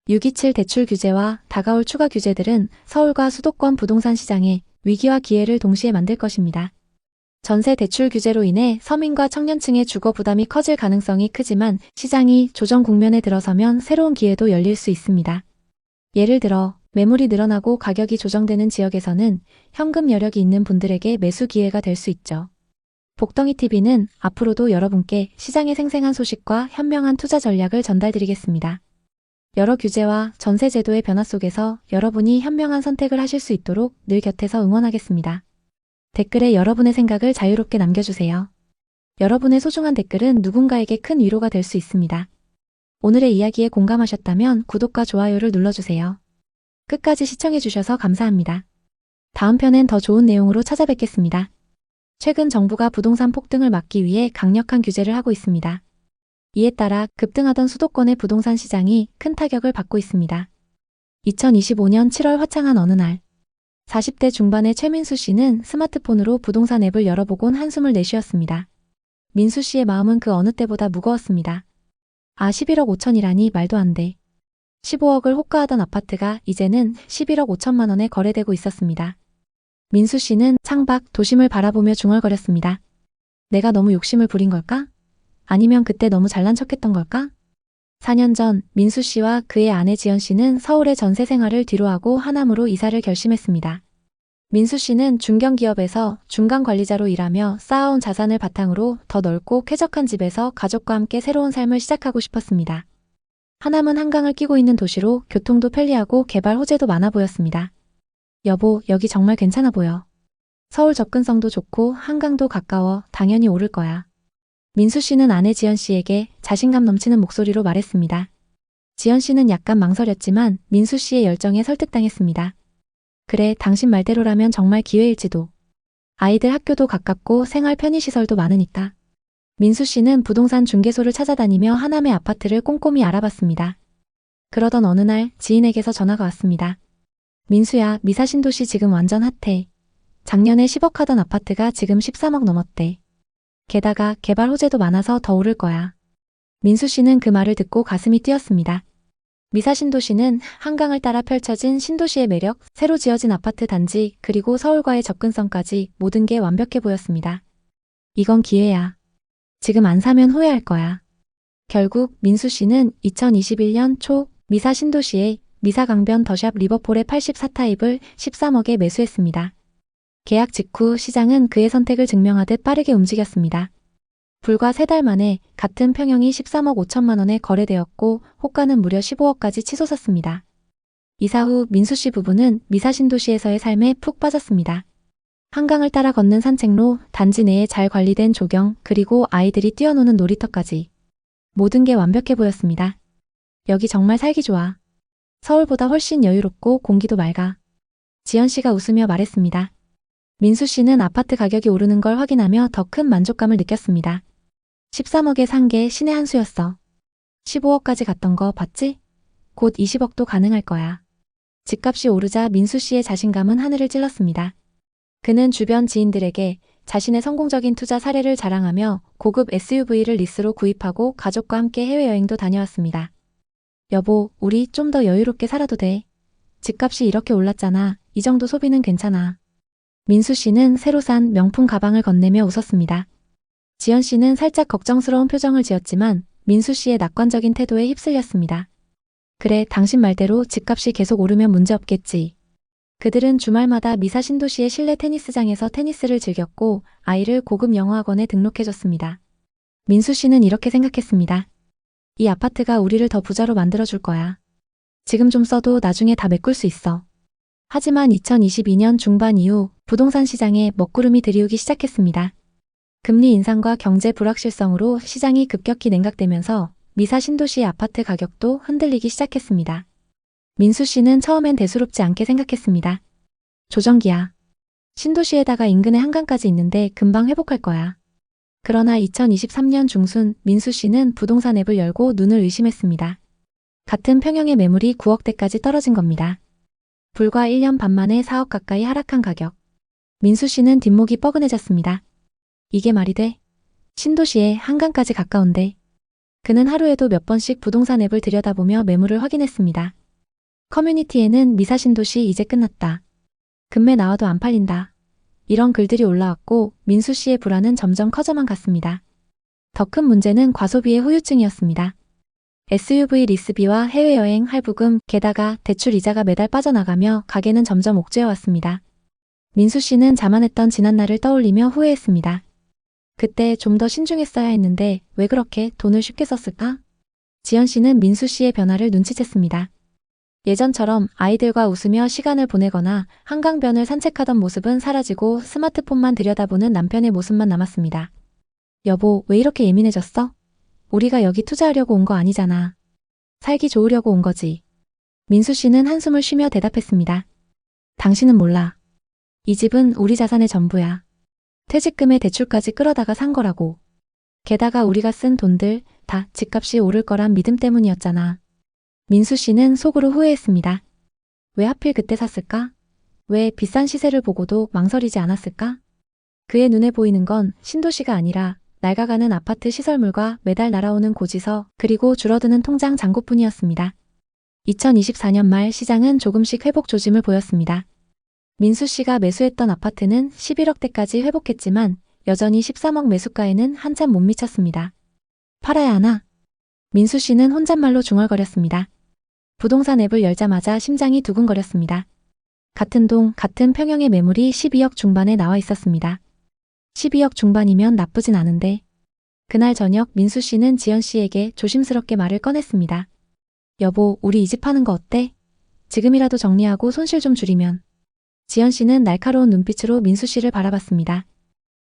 627 대출 규제와 다가올 추가 규제들은 서울과 수도권 부동산 시장에 위기와 기회를 동시에 만들 것입니다. 전세 대출 규제로 인해 서민과 청년층의 주거 부담이 커질 가능성이 크지만 시장이 조정 국면에 들어서면 새로운 기회도 열릴 수 있습니다. 예를 들어 매물이 늘어나고 가격이 조정되는 지역에서는 현금 여력이 있는 분들에게 매수 기회가 될 수 있죠. 복덩이TV는 앞으로도 여러분께 시장의 생생한 소식과 현명한 투자 전략을 전달드리겠습니다. 여러 규제와 전세 제도의 변화 속에서 여러분이 현명한 선택을 하실 수 있도록 늘 곁에서 응원하겠습니다. 댓글에 여러분의 생각을 자유롭게 남겨주세요. 여러분의 소중한 댓글은 누군가에게 큰 위로가 될 수 있습니다. 오늘의 이야기에 공감하셨다면 구독과 좋아요를 눌러주세요. 끝까지 시청해주셔서 감사합니다. 다음 편엔 더 좋은 내용으로 찾아뵙겠습니다. 최근 정부가 부동산 폭등을 막기 위해 강력한 규제를 하고 있습니다. 이에 따라 급등하던 수도권의 부동산 시장이 큰 타격을 받고 있습니다. 2025년 7월 화창한 어느 날 40대 중반의 최민수 씨는 스마트폰으로 부동산 앱을 열어보곤 한숨을 내쉬었습니다. 민수 씨의 마음은 그 어느 때보다 무거웠습니다. 11억 5천이라니 말도 안 돼. 15억을 호가하던 아파트가 이제는 11억 5천만 원에 거래되고 있었습니다. 민수 씨는 창밖 도심을 바라보며 중얼거렸습니다. 내가 너무 욕심을 부린 걸까? 아니면 그때 너무 잘난 척했던 걸까? 4년 전 민수 씨와 그의 아내 지연 씨는 서울의 전세 생활을 뒤로하고 하남으로 이사를 결심했습니다. 민수 씨는 중견기업에서 중간 관리자로 일하며 쌓아온 자산을 바탕으로 더 넓고 쾌적한 집에서 가족과 함께 새로운 삶을 시작하고 싶었습니다. 하남은 한강을 끼고 있는 도시로 교통도 편리하고 개발 호재도 많아 보였습니다. 여보, 여기 정말 괜찮아 보여. 서울 접근성도 좋고 한강도 가까워 당연히 오를 거야. 민수 씨는 아내 지연 씨에게 자신감 넘치는 목소리로 말했습니다. 지연 씨는 약간 망설였지만 민수 씨의 열정에 설득당했습니다. 그래, 당신 말대로라면 정말 기회일지도. 아이들 학교도 가깝고 생활 편의시설도 많으니까. 민수 씨는 부동산 중개소를 찾아다니며 하남의 아파트를 꼼꼼히 알아봤습니다. 그러던 어느 날 지인에게서 전화가 왔습니다. 민수야, 미사신도시 지금 완전 핫해. 작년에 10억 하던 아파트가 지금 13억 넘었대. 게다가 개발 호재도 많아서 더 오를 거야. 민수 씨는 그 말을 듣고 가슴이 뛰었습니다. 미사신도시는 한강을 따라 펼쳐진 신도시의 매력, 새로 지어진 아파트 단지, 그리고 서울과의 접근성까지 모든 게 완벽해 보였습니다. 이건 기회야. 지금 안 사면 후회할 거야. 결국 민수 씨는 2021년 초 미사신도시의 미사강변 더샵 리버폴의 84타입을 13억에 매수했습니다. 계약 직후 시장은 그의 선택을 증명하듯 빠르게 움직였습니다. 불과 3달 만에 같은 평형이 13억 5천만 원에 거래되었고 호가는 무려 15억까지 치솟았습니다. 이사 후 민수 씨 부부는 미사신도시에서의 삶에 푹 빠졌습니다. 한강을 따라 걷는 산책로, 단지 내에 잘 관리된 조경, 그리고 아이들이 뛰어노는 놀이터까지. 모든 게 완벽해 보였습니다. 여기 정말 살기 좋아. 서울보다 훨씬 여유롭고 공기도 맑아. 지연 씨가 웃으며 말했습니다. 민수 씨는 아파트 가격이 오르는 걸 확인하며 더 큰 만족감을 느꼈습니다. 13억에 산 게 신의 한 수였어. 15억까지 갔던 거 봤지? 곧 20억도 가능할 거야. 집값이 오르자 민수 씨의 자신감은 하늘을 찔렀습니다. 그는 주변 지인들에게 자신의 성공적인 투자 사례를 자랑하며 고급 SUV를 리스로 구입하고 가족과 함께 해외여행도 다녀왔습니다. 여보, 우리 좀 더 여유롭게 살아도 돼. 집값이 이렇게 올랐잖아. 이 정도 소비는 괜찮아. 민수 씨는 새로 산 명품 가방을 건네며 웃었습니다. 지연 씨는 살짝 걱정스러운 표정을 지었지만 민수 씨의 낙관적인 태도에 휩쓸렸습니다. 그래, 당신 말대로 집값이 계속 오르면 문제없겠지. 그들은 주말마다 미사신도시의 실내 테니스장에서 테니스를 즐겼고 아이를 고급 영어학원에 등록해줬습니다. 민수 씨는 이렇게 생각했습니다. 이 아파트가 우리를 더 부자로 만들어줄 거야. 지금 좀 써도 나중에 다 메꿀 수 있어. 하지만 2022년 중반 이후 부동산 시장에 먹구름이 들이우기 시작했습니다. 금리 인상과 경제 불확실성으로 시장이 급격히 냉각되면서 미사신도시의 아파트 가격도 흔들리기 시작했습니다. 민수 씨는 처음엔 대수롭지 않게 생각했습니다. 조정기야. 신도시에다가 인근에 한강까지 있는데 금방 회복할 거야. 그러나 2023년 중순 민수 씨는 부동산 앱을 열고 눈을 의심했습니다. 같은 평형의 매물이 9억대까지 떨어진 겁니다. 불과 1년 반 만에 4억 가까이 하락한 가격. 민수 씨는 뒷목이 뻐근해졌습니다. 이게 말이 돼? 신도시에 한강까지 가까운데. 그는 하루에도 몇 번씩 부동산 앱을 들여다보며 매물을 확인했습니다. 커뮤니티에는 미사신도시 이제 끝났다. 금매 나와도 안 팔린다. 이런 글들이 올라왔고 민수 씨의 불안은 점점 커져만 갔습니다. 더 큰 문제는 과소비의 후유증이었습니다. SUV 리스비와 해외여행 할부금, 게다가 대출 이자가 매달 빠져나가며 가게는 점점 옥죄어 왔습니다. 민수 씨는 자만했던 지난날을 떠올리며 후회했습니다. 그때 좀 더 신중했어야 했는데 왜 그렇게 돈을 쉽게 썼을까? 지연 씨는 민수 씨의 변화를 눈치챘습니다. 예전처럼 아이들과 웃으며 시간을 보내거나 한강변을 산책하던 모습은 사라지고 스마트폰만 들여다보는 남편의 모습만 남았습니다. 여보, 왜 이렇게 예민해졌어? 우리가 여기 투자하려고 온 거 아니잖아. 살기 좋으려고 온 거지. 민수 씨는 한숨을 쉬며 대답했습니다. 당신은 몰라. 이 집은 우리 자산의 전부야. 퇴직금에 대출까지 끌어다가 산 거라고. 게다가 우리가 쓴 돈들 다 집값이 오를 거란 믿음 때문이었잖아. 민수 씨는 속으로 후회했습니다. 왜 하필 그때 샀을까? 왜 비싼 시세를 보고도 망설이지 않았을까? 그의 눈에 보이는 건 신도시가 아니라 낡아가는 아파트 시설물과 매달 날아오는 고지서, 그리고 줄어드는 통장 잔고뿐이었습니다. 2024년 말 시장은 조금씩 회복 조짐을 보였습니다. 민수 씨가 매수했던 아파트는 11억대까지 회복했지만 여전히 13억 매수가에는 한참 못 미쳤습니다. 팔아야 하나? 민수 씨는 혼잣말로 중얼거렸습니다. 부동산 앱을 열자마자 심장이 두근거렸습니다. 같은 동, 같은 평형의 매물이 12억 중반에 나와 있었습니다. 12억 중반이면 나쁘진 않은데. 그날 저녁 민수 씨는 지연 씨에게 조심스럽게 말을 꺼냈습니다. 여보, 우리 이 집 파는 거 어때? 지금이라도 정리하고 손실 좀 줄이면. 지연 씨는 날카로운 눈빛으로 민수 씨를 바라봤습니다.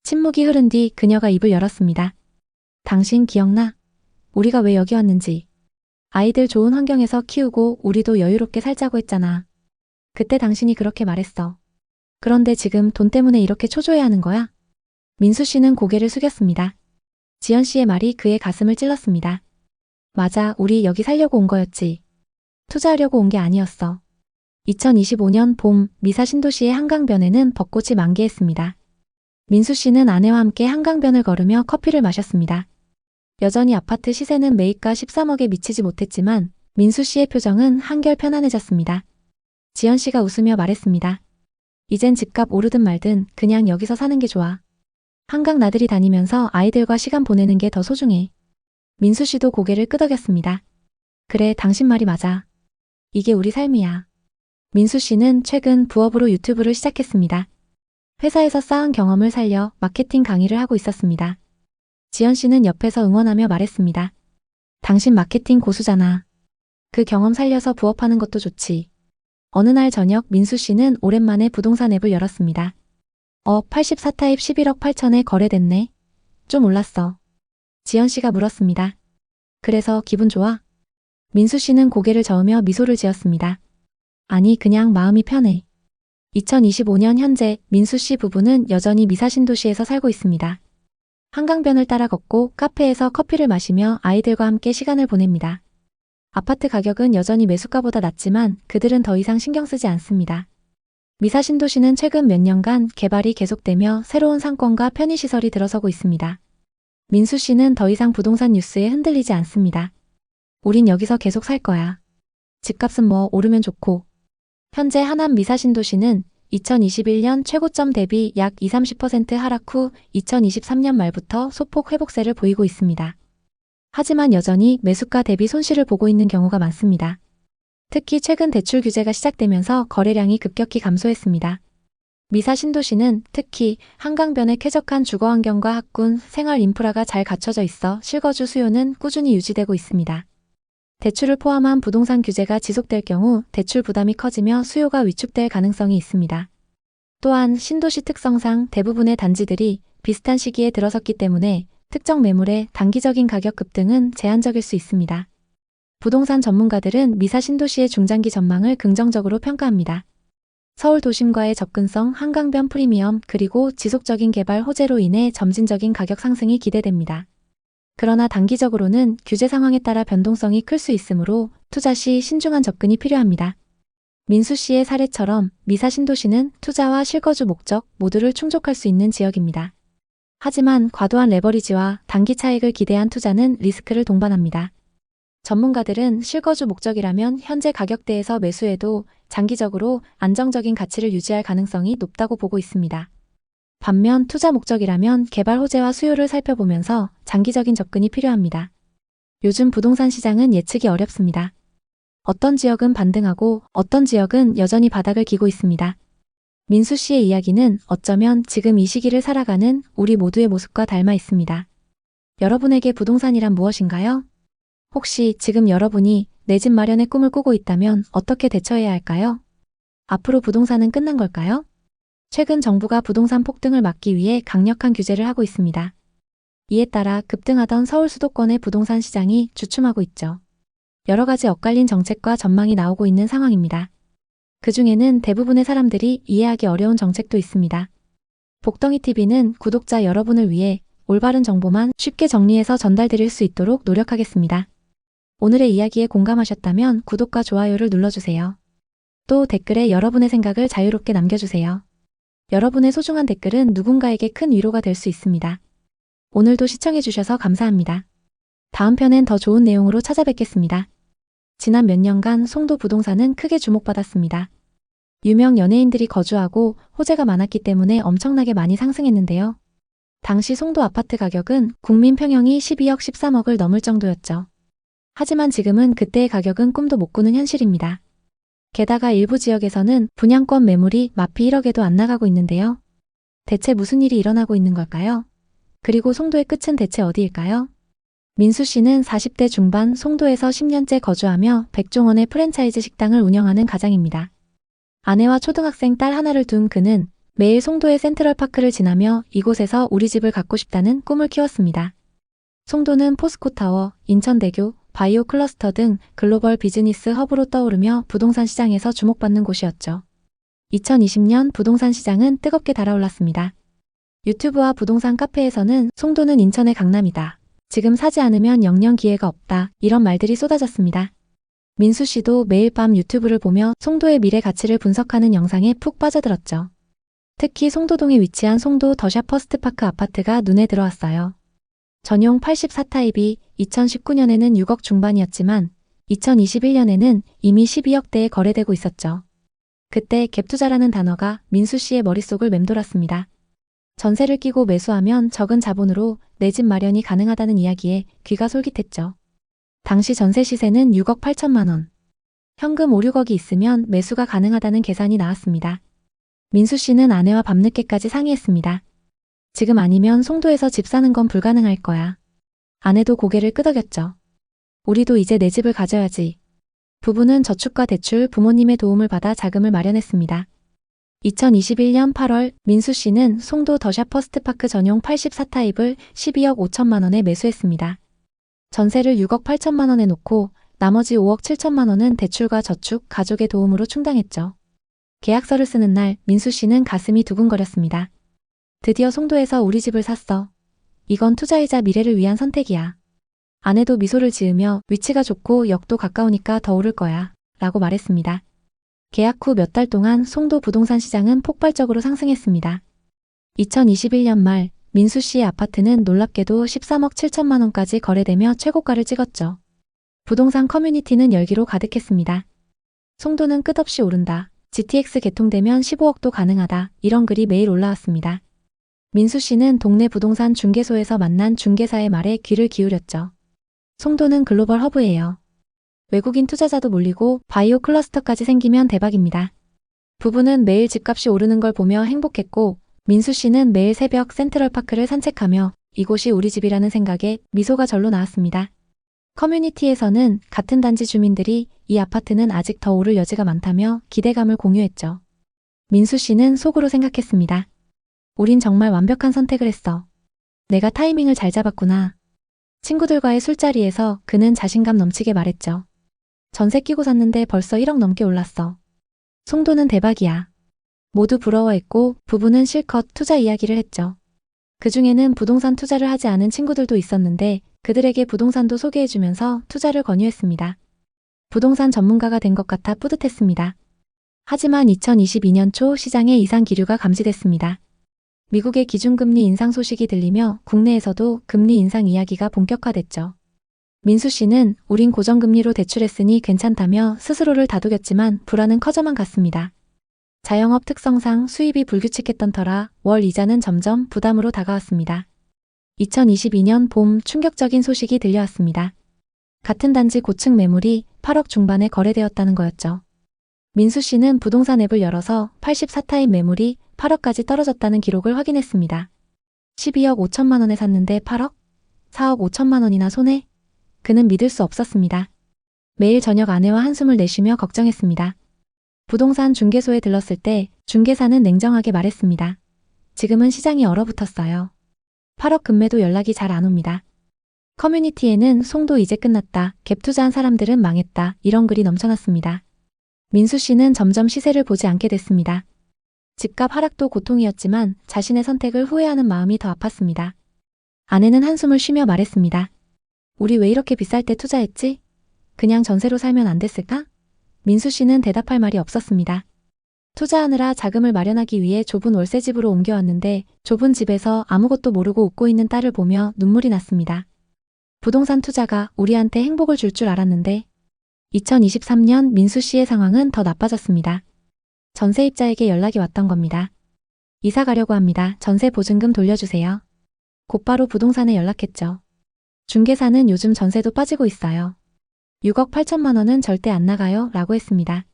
침묵이 흐른 뒤 그녀가 입을 열었습니다. 당신 기억나? 우리가 왜 여기 왔는지. 아이들 좋은 환경에서 키우고 우리도 여유롭게 살자고 했잖아. 그때 당신이 그렇게 말했어. 그런데 지금 돈 때문에 이렇게 초조해하는 거야? 민수 씨는 고개를 숙였습니다. 지연 씨의 말이 그의 가슴을 찔렀습니다. 맞아, 우리 여기 살려고 온 거였지. 투자하려고 온 게 아니었어. 2025년 봄 미사 신도시의 한강변에는 벚꽃이 만개했습니다. 민수 씨는 아내와 함께 한강변을 걸으며 커피를 마셨습니다. 여전히 아파트 시세는 매입가 13억에 미치지 못했지만 민수 씨의 표정은 한결 편안해졌습니다. 지연 씨가 웃으며 말했습니다. 이젠 집값 오르든 말든 그냥 여기서 사는 게 좋아. 한강 나들이 다니면서 아이들과 시간 보내는 게 더 소중해. 민수 씨도 고개를 끄덕였습니다. 그래, 당신 말이 맞아. 이게 우리 삶이야. 민수 씨는 최근 부업으로 유튜브를 시작했습니다. 회사에서 쌓은 경험을 살려 마케팅 강의를 하고 있었습니다. 지연 씨는 옆에서 응원하며 말했습니다. 당신 마케팅 고수잖아. 그 경험 살려서 부업하는 것도 좋지. 어느 날 저녁 민수 씨는 오랜만에 부동산 앱을 열었습니다. 84타입 11억 8천에 거래됐네. 좀 올랐어. 지연 씨가 물었습니다. 그래서 기분 좋아? 민수 씨는 고개를 저으며 미소를 지었습니다. 아니, 그냥 마음이 편해. 2025년 현재 민수 씨 부부는 여전히 미사신도시에서 살고 있습니다. 한강변을 따라 걷고 카페에서 커피를 마시며 아이들과 함께 시간을 보냅니다. 아파트 가격은 여전히 매수가보다 낮지만 그들은 더 이상 신경 쓰지 않습니다. 미사신도시는 최근 몇 년간 개발이 계속되며 새로운 상권과 편의시설이 들어서고 있습니다. 민수 씨는 더 이상 부동산 뉴스에 흔들리지 않습니다. 우린 여기서 계속 살 거야. 집값은 뭐 오르면 좋고. 현재 하남 미사신도시는 2021년 최고점 대비 약 20-30% 하락 후 2023년 말부터 소폭 회복세를 보이고 있습니다. 하지만 여전히 매수가 대비 손실을 보고 있는 경우가 많습니다. 특히 최근 대출 규제가 시작되면서 거래량이 급격히 감소했습니다. 미사 신도시는 특히 한강변의 쾌적한 주거 환경과 학군, 생활 인프라가 잘 갖춰져 있어 실거주 수요는 꾸준히 유지되고 있습니다. 대출을 포함한 부동산 규제가 지속될 경우 대출 부담이 커지며 수요가 위축될 가능성이 있습니다. 또한 신도시 특성상 대부분의 단지들이 비슷한 시기에 들어섰기 때문에 특정 매물의 단기적인 가격 급등은 제한적일 수 있습니다. 부동산 전문가들은 미사 신도시의 중장기 전망을 긍정적으로 평가합니다. 서울 도심과의 접근성, 한강변 프리미엄, 그리고 지속적인 개발 호재로 인해 점진적인 가격 상승이 기대됩니다. 그러나 단기적으로는 규제 상황에 따라 변동성이 클 수 있으므로 투자 시 신중한 접근이 필요합니다. 민수 씨의 사례처럼 미사 신도시는 투자와 실거주 목적 모두를 충족할 수 있는 지역입니다. 하지만 과도한 레버리지와 단기 차익을 기대한 투자는 리스크를 동반합니다. 전문가들은 실거주 목적이라면 현재 가격대에서 매수해도 장기적으로 안정적인 가치를 유지할 가능성이 높다고 보고 있습니다. 반면 투자 목적이라면 개발 호재와 수요를 살펴보면서 장기적인 접근이 필요합니다. 요즘 부동산 시장은 예측이 어렵습니다. 어떤 지역은 반등하고 어떤 지역은 여전히 바닥을 기고 있습니다. 민수 씨의 이야기는 어쩌면 지금 이 시기를 살아가는 우리 모두의 모습과 닮아 있습니다. 여러분에게 부동산이란 무엇인가요? 혹시 지금 여러분이 내 집 마련의 꿈을 꾸고 있다면 어떻게 대처해야 할까요? 앞으로 부동산은 끝난 걸까요? 최근 정부가 부동산 폭등을 막기 위해 강력한 규제를 하고 있습니다. 이에 따라 급등하던 서울 수도권의 부동산 시장이 주춤하고 있죠. 여러 가지 엇갈린 정책과 전망이 나오고 있는 상황입니다. 그중에는 대부분의 사람들이 이해하기 어려운 정책도 있습니다. 복덩이TV는 구독자 여러분을 위해 올바른 정보만 쉽게 정리해서 전달드릴 수 있도록 노력하겠습니다. 오늘의 이야기에 공감하셨다면 구독과 좋아요를 눌러주세요. 또 댓글에 여러분의 생각을 자유롭게 남겨주세요. 여러분의 소중한 댓글은 누군가에게 큰 위로가 될 수 있습니다. 오늘도 시청해주셔서 감사합니다. 다음 편엔 더 좋은 내용으로 찾아뵙겠습니다. 지난 몇 년간 송도 부동산은 크게 주목받았습니다. 유명 연예인들이 거주하고 호재가 많았기 때문에 엄청나게 많이 상승했는데요. 당시 송도 아파트 가격은 국민 평형이 12억 13억을 넘을 정도였죠. 하지만 지금은 그때의 가격은 꿈도 못 꾸는 현실입니다. 게다가 일부 지역에서는 분양권 매물이 마피 1억에도 안 나가고 있는데요. 대체 무슨 일이 일어나고 있는 걸까요? 그리고 송도의 끝은 대체 어디일까요? 민수 씨는 40대 중반 송도에서 10년째 거주하며 백종원의 프랜차이즈 식당을 운영하는 가장입니다. 아내와 초등학생 딸 하나를 둔 그는 매일 송도의 센트럴파크를 지나며 이곳에서 우리 집을 갖고 싶다는 꿈을 키웠습니다. 송도는 포스코타워, 인천대교, 바이오 클러스터 등 글로벌 비즈니스 허브로 떠오르며 부동산 시장에서 주목받는 곳이었죠. 2020년 부동산 시장은 뜨겁게 달아올랐습니다. 유튜브와 부동산 카페에서는 송도는 인천의 강남이다. 지금 사지 않으면 영영 기회가 없다. 이런 말들이 쏟아졌습니다. 민수 씨도 매일 밤 유튜브를 보며 송도의 미래 가치를 분석하는 영상에 푹 빠져들었죠. 특히 송도동에 위치한 송도 더샵 퍼스트파크 아파트가 눈에 들어왔어요. 전용 84타입이 2019년에는 6억 중반이었지만 2021년에는 이미 12억대에 거래되고 있었죠. 그때 갭투자라는 단어가 민수 씨의 머릿속을 맴돌았습니다. 전세를 끼고 매수하면 적은 자본으로 내 집 마련이 가능하다는 이야기에 귀가 솔깃했죠. 당시 전세 시세는 6억 8천만 원. 현금 5, 6억이 있으면 매수가 가능하다는 계산이 나왔습니다. 민수 씨는 아내와 밤늦게까지 상의했습니다. 지금 아니면 송도에서 집 사는 건 불가능할 거야. 아내도 고개를 끄덕였죠. 우리도 이제 내 집을 가져야지. 부부는 저축과 대출, 부모님의 도움을 받아 자금을 마련했습니다. 2021년 8월 민수 씨는 송도 더샵 퍼스트파크 전용 84타입을 12억 5천만 원에 매수했습니다. 전세를 6억 8천만 원에 놓고 나머지 5억 7천만 원은 대출과 저축, 가족의 도움으로 충당했죠. 계약서를 쓰는 날 민수 씨는 가슴이 두근거렸습니다. 드디어 송도에서 우리 집을 샀어. 이건 투자이자 미래를 위한 선택이야. 아내도 미소를 지으며 위치가 좋고 역도 가까우니까 더 오를 거야 라고 말했습니다. 계약 후 몇 달 동안 송도 부동산 시장은 폭발적으로 상승했습니다. 2021년 말 민수 씨의 아파트는 놀랍게도 13억 7천만 원까지 거래되며 최고가를 찍었죠. 부동산 커뮤니티는 열기로 가득했습니다. 송도는 끝없이 오른다. GTX 개통되면 15억도 가능하다. 이런 글이 매일 올라왔습니다. 민수 씨는 동네 부동산 중개소에서 만난 중개사의 말에 귀를 기울였죠. 송도는 글로벌 허브예요. 외국인 투자자도 몰리고 바이오 클러스터까지 생기면 대박입니다. 부부는 매일 집값이 오르는 걸 보며 행복했고 민수 씨는 매일 새벽 센트럴파크를 산책하며 이곳이 우리 집이라는 생각에 미소가 절로 나왔습니다. 커뮤니티에서는 같은 단지 주민들이 이 아파트는 아직 더 오를 여지가 많다며 기대감을 공유했죠. 민수 씨는 속으로 생각했습니다. 우린 정말 완벽한 선택을 했어. 내가 타이밍을 잘 잡았구나. 친구들과의 술자리에서 그는 자신감 넘치게 말했죠. 전세 끼고 샀는데 벌써 1억 넘게 올랐어. 송도는 대박이야. 모두 부러워했고 부부는 실컷 투자 이야기를 했죠. 그중에는 부동산 투자를 하지 않은 친구들도 있었는데 그들에게 부동산도 소개해주면서 투자를 권유했습니다. 부동산 전문가가 된 것 같아 뿌듯했습니다. 하지만 2022년 초 시장에 이상 기류가 감지됐습니다. 미국의 기준금리 인상 소식이 들리며 국내에서도 금리 인상 이야기가 본격화됐죠. 민수 씨는 우린 고정금리로 대출했으니 괜찮다며 스스로를 다독였지만 불안은 커져만 갔습니다. 자영업 특성상 수입이 불규칙했던 터라 월 이자는 점점 부담으로 다가왔습니다. 2022년 봄 충격적인 소식이 들려왔습니다. 같은 단지 고층 매물이 8억 중반에 거래되었다는 거였죠. 민수 씨는 부동산 앱을 열어서 84타입 매물이 8억까지 떨어졌다는 기록을 확인했습니다. 12억 5천만 원에 샀는데 8억? 4억 5천만 원이나 손해? 그는 믿을 수 없었습니다. 매일 저녁 아내와 한숨을 내쉬며 걱정했습니다. 부동산 중개소에 들렀을 때 중개사는 냉정하게 말했습니다. 지금은 시장이 얼어붙었어요. 8억 금매도 연락이 잘 안 옵니다. 커뮤니티에는 송도 이제 끝났다, 갭 투자한 사람들은 망했다 이런 글이 넘쳐났습니다. 민수 씨는 점점 시세를 보지 않게 됐습니다. 집값 하락도 고통이었지만 자신의 선택을 후회하는 마음이 더 아팠습니다. 아내는 한숨을 쉬며 말했습니다. 우리 왜 이렇게 비쌀 때 투자했지? 그냥 전세로 살면 안 됐을까? 민수 씨는 대답할 말이 없었습니다. 투자하느라 자금을 마련하기 위해 좁은 월세집으로 옮겨왔는데 좁은 집에서 아무것도 모르고 웃고 있는 딸을 보며 눈물이 났습니다. 부동산 투자가 우리한테 행복을 줄 줄 알았는데 2023년 민수 씨의 상황은 더 나빠졌습니다. 전세입자에게 연락이 왔던 겁니다. 이사 가려고 합니다. 전세 보증금 돌려주세요. 곧바로 부동산에 연락했죠. 중개사는 요즘 전세도 빠지고 있어요. 6억 8천만 원은 절대 안 나가요 라고 했습니다.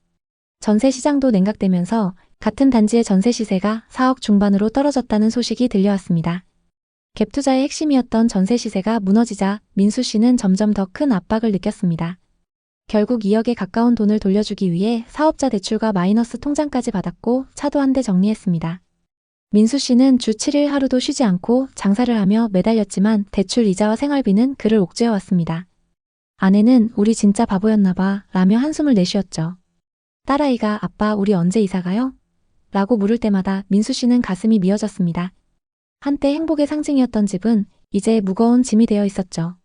전세 시장도 냉각되면서 같은 단지의 전세 시세가 4억 중반으로 떨어졌다는 소식이 들려왔습니다. 갭 투자의 핵심이었던 전세 시세가 무너지자 민수 씨는 점점 더 큰 압박을 느꼈습니다. 결국 2억에 가까운 돈을 돌려주기 위해 사업자 대출과 마이너스 통장까지 받았고 차도 한 대 정리했습니다. 민수 씨는 주 7일 하루도 쉬지 않고 장사를 하며 매달렸지만 대출 이자와 생활비는 그를 옥죄어왔습니다. 아내는 우리 진짜 바보였나 봐 라며 한숨을 내쉬었죠. 딸아이가 아빠 우리 언제 이사 가요? 라고 물을 때마다 민수 씨는 가슴이 미어졌습니다. 한때 행복의 상징이었던 집은 이제 무거운 짐이 되어 있었죠.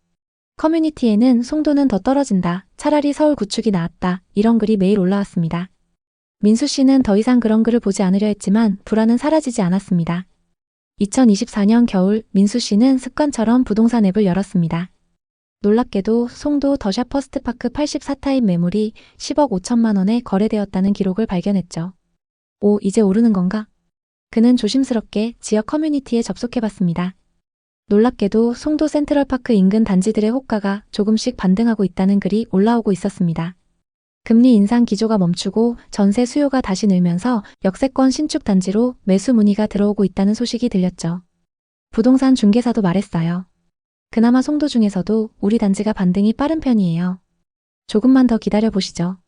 커뮤니티에는 송도는 더 떨어진다. 차라리 서울 구축이 나았다. 이런 글이 매일 올라왔습니다. 민수 씨는 더 이상 그런 글을 보지 않으려 했지만 불안은 사라지지 않았습니다. 2024년 겨울 민수 씨는 습관처럼 부동산 앱을 열었습니다. 놀랍게도 송도 더샵 퍼스트파크 84타입 매물이 10억 5천만 원에 거래되었다는 기록을 발견했죠. 오, 이제 오르는 건가? 그는 조심스럽게 지역 커뮤니티에 접속해봤습니다. 놀랍게도 송도 센트럴파크 인근 단지들의 호가가 조금씩 반등하고 있다는 글이 올라오고 있었습니다. 금리 인상 기조가 멈추고 전세 수요가 다시 늘면서 역세권 신축 단지로 매수 문의가 들어오고 있다는 소식이 들렸죠. 부동산 중개사도 말했어요. 그나마 송도 중에서도 우리 단지가 반등이 빠른 편이에요. 조금만 더 기다려보시죠.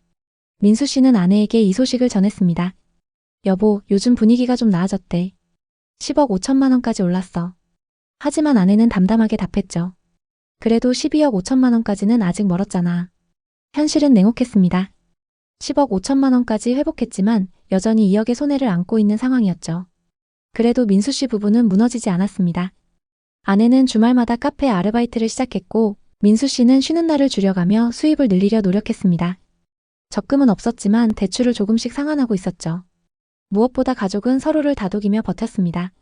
민수 씨는 아내에게 이 소식을 전했습니다. 여보, 요즘 분위기가 좀 나아졌대. 10억 5천만 원까지 올랐어. 하지만 아내는 담담하게 답했죠. 그래도 12억 5천만 원까지는 아직 멀었잖아. 현실은 냉혹했습니다. 10억 5천만 원까지 회복했지만 여전히 2억의 손해를 안고 있는 상황이었죠. 그래도 민수 씨 부부는 무너지지 않았습니다. 아내는 주말마다 카페 아르바이트를 시작했고 민수 씨는 쉬는 날을 줄여가며 수입을 늘리려 노력했습니다. 적금은 없었지만 대출을 조금씩 상환하고 있었죠. 무엇보다 가족은 서로를 다독이며 버텼습니다.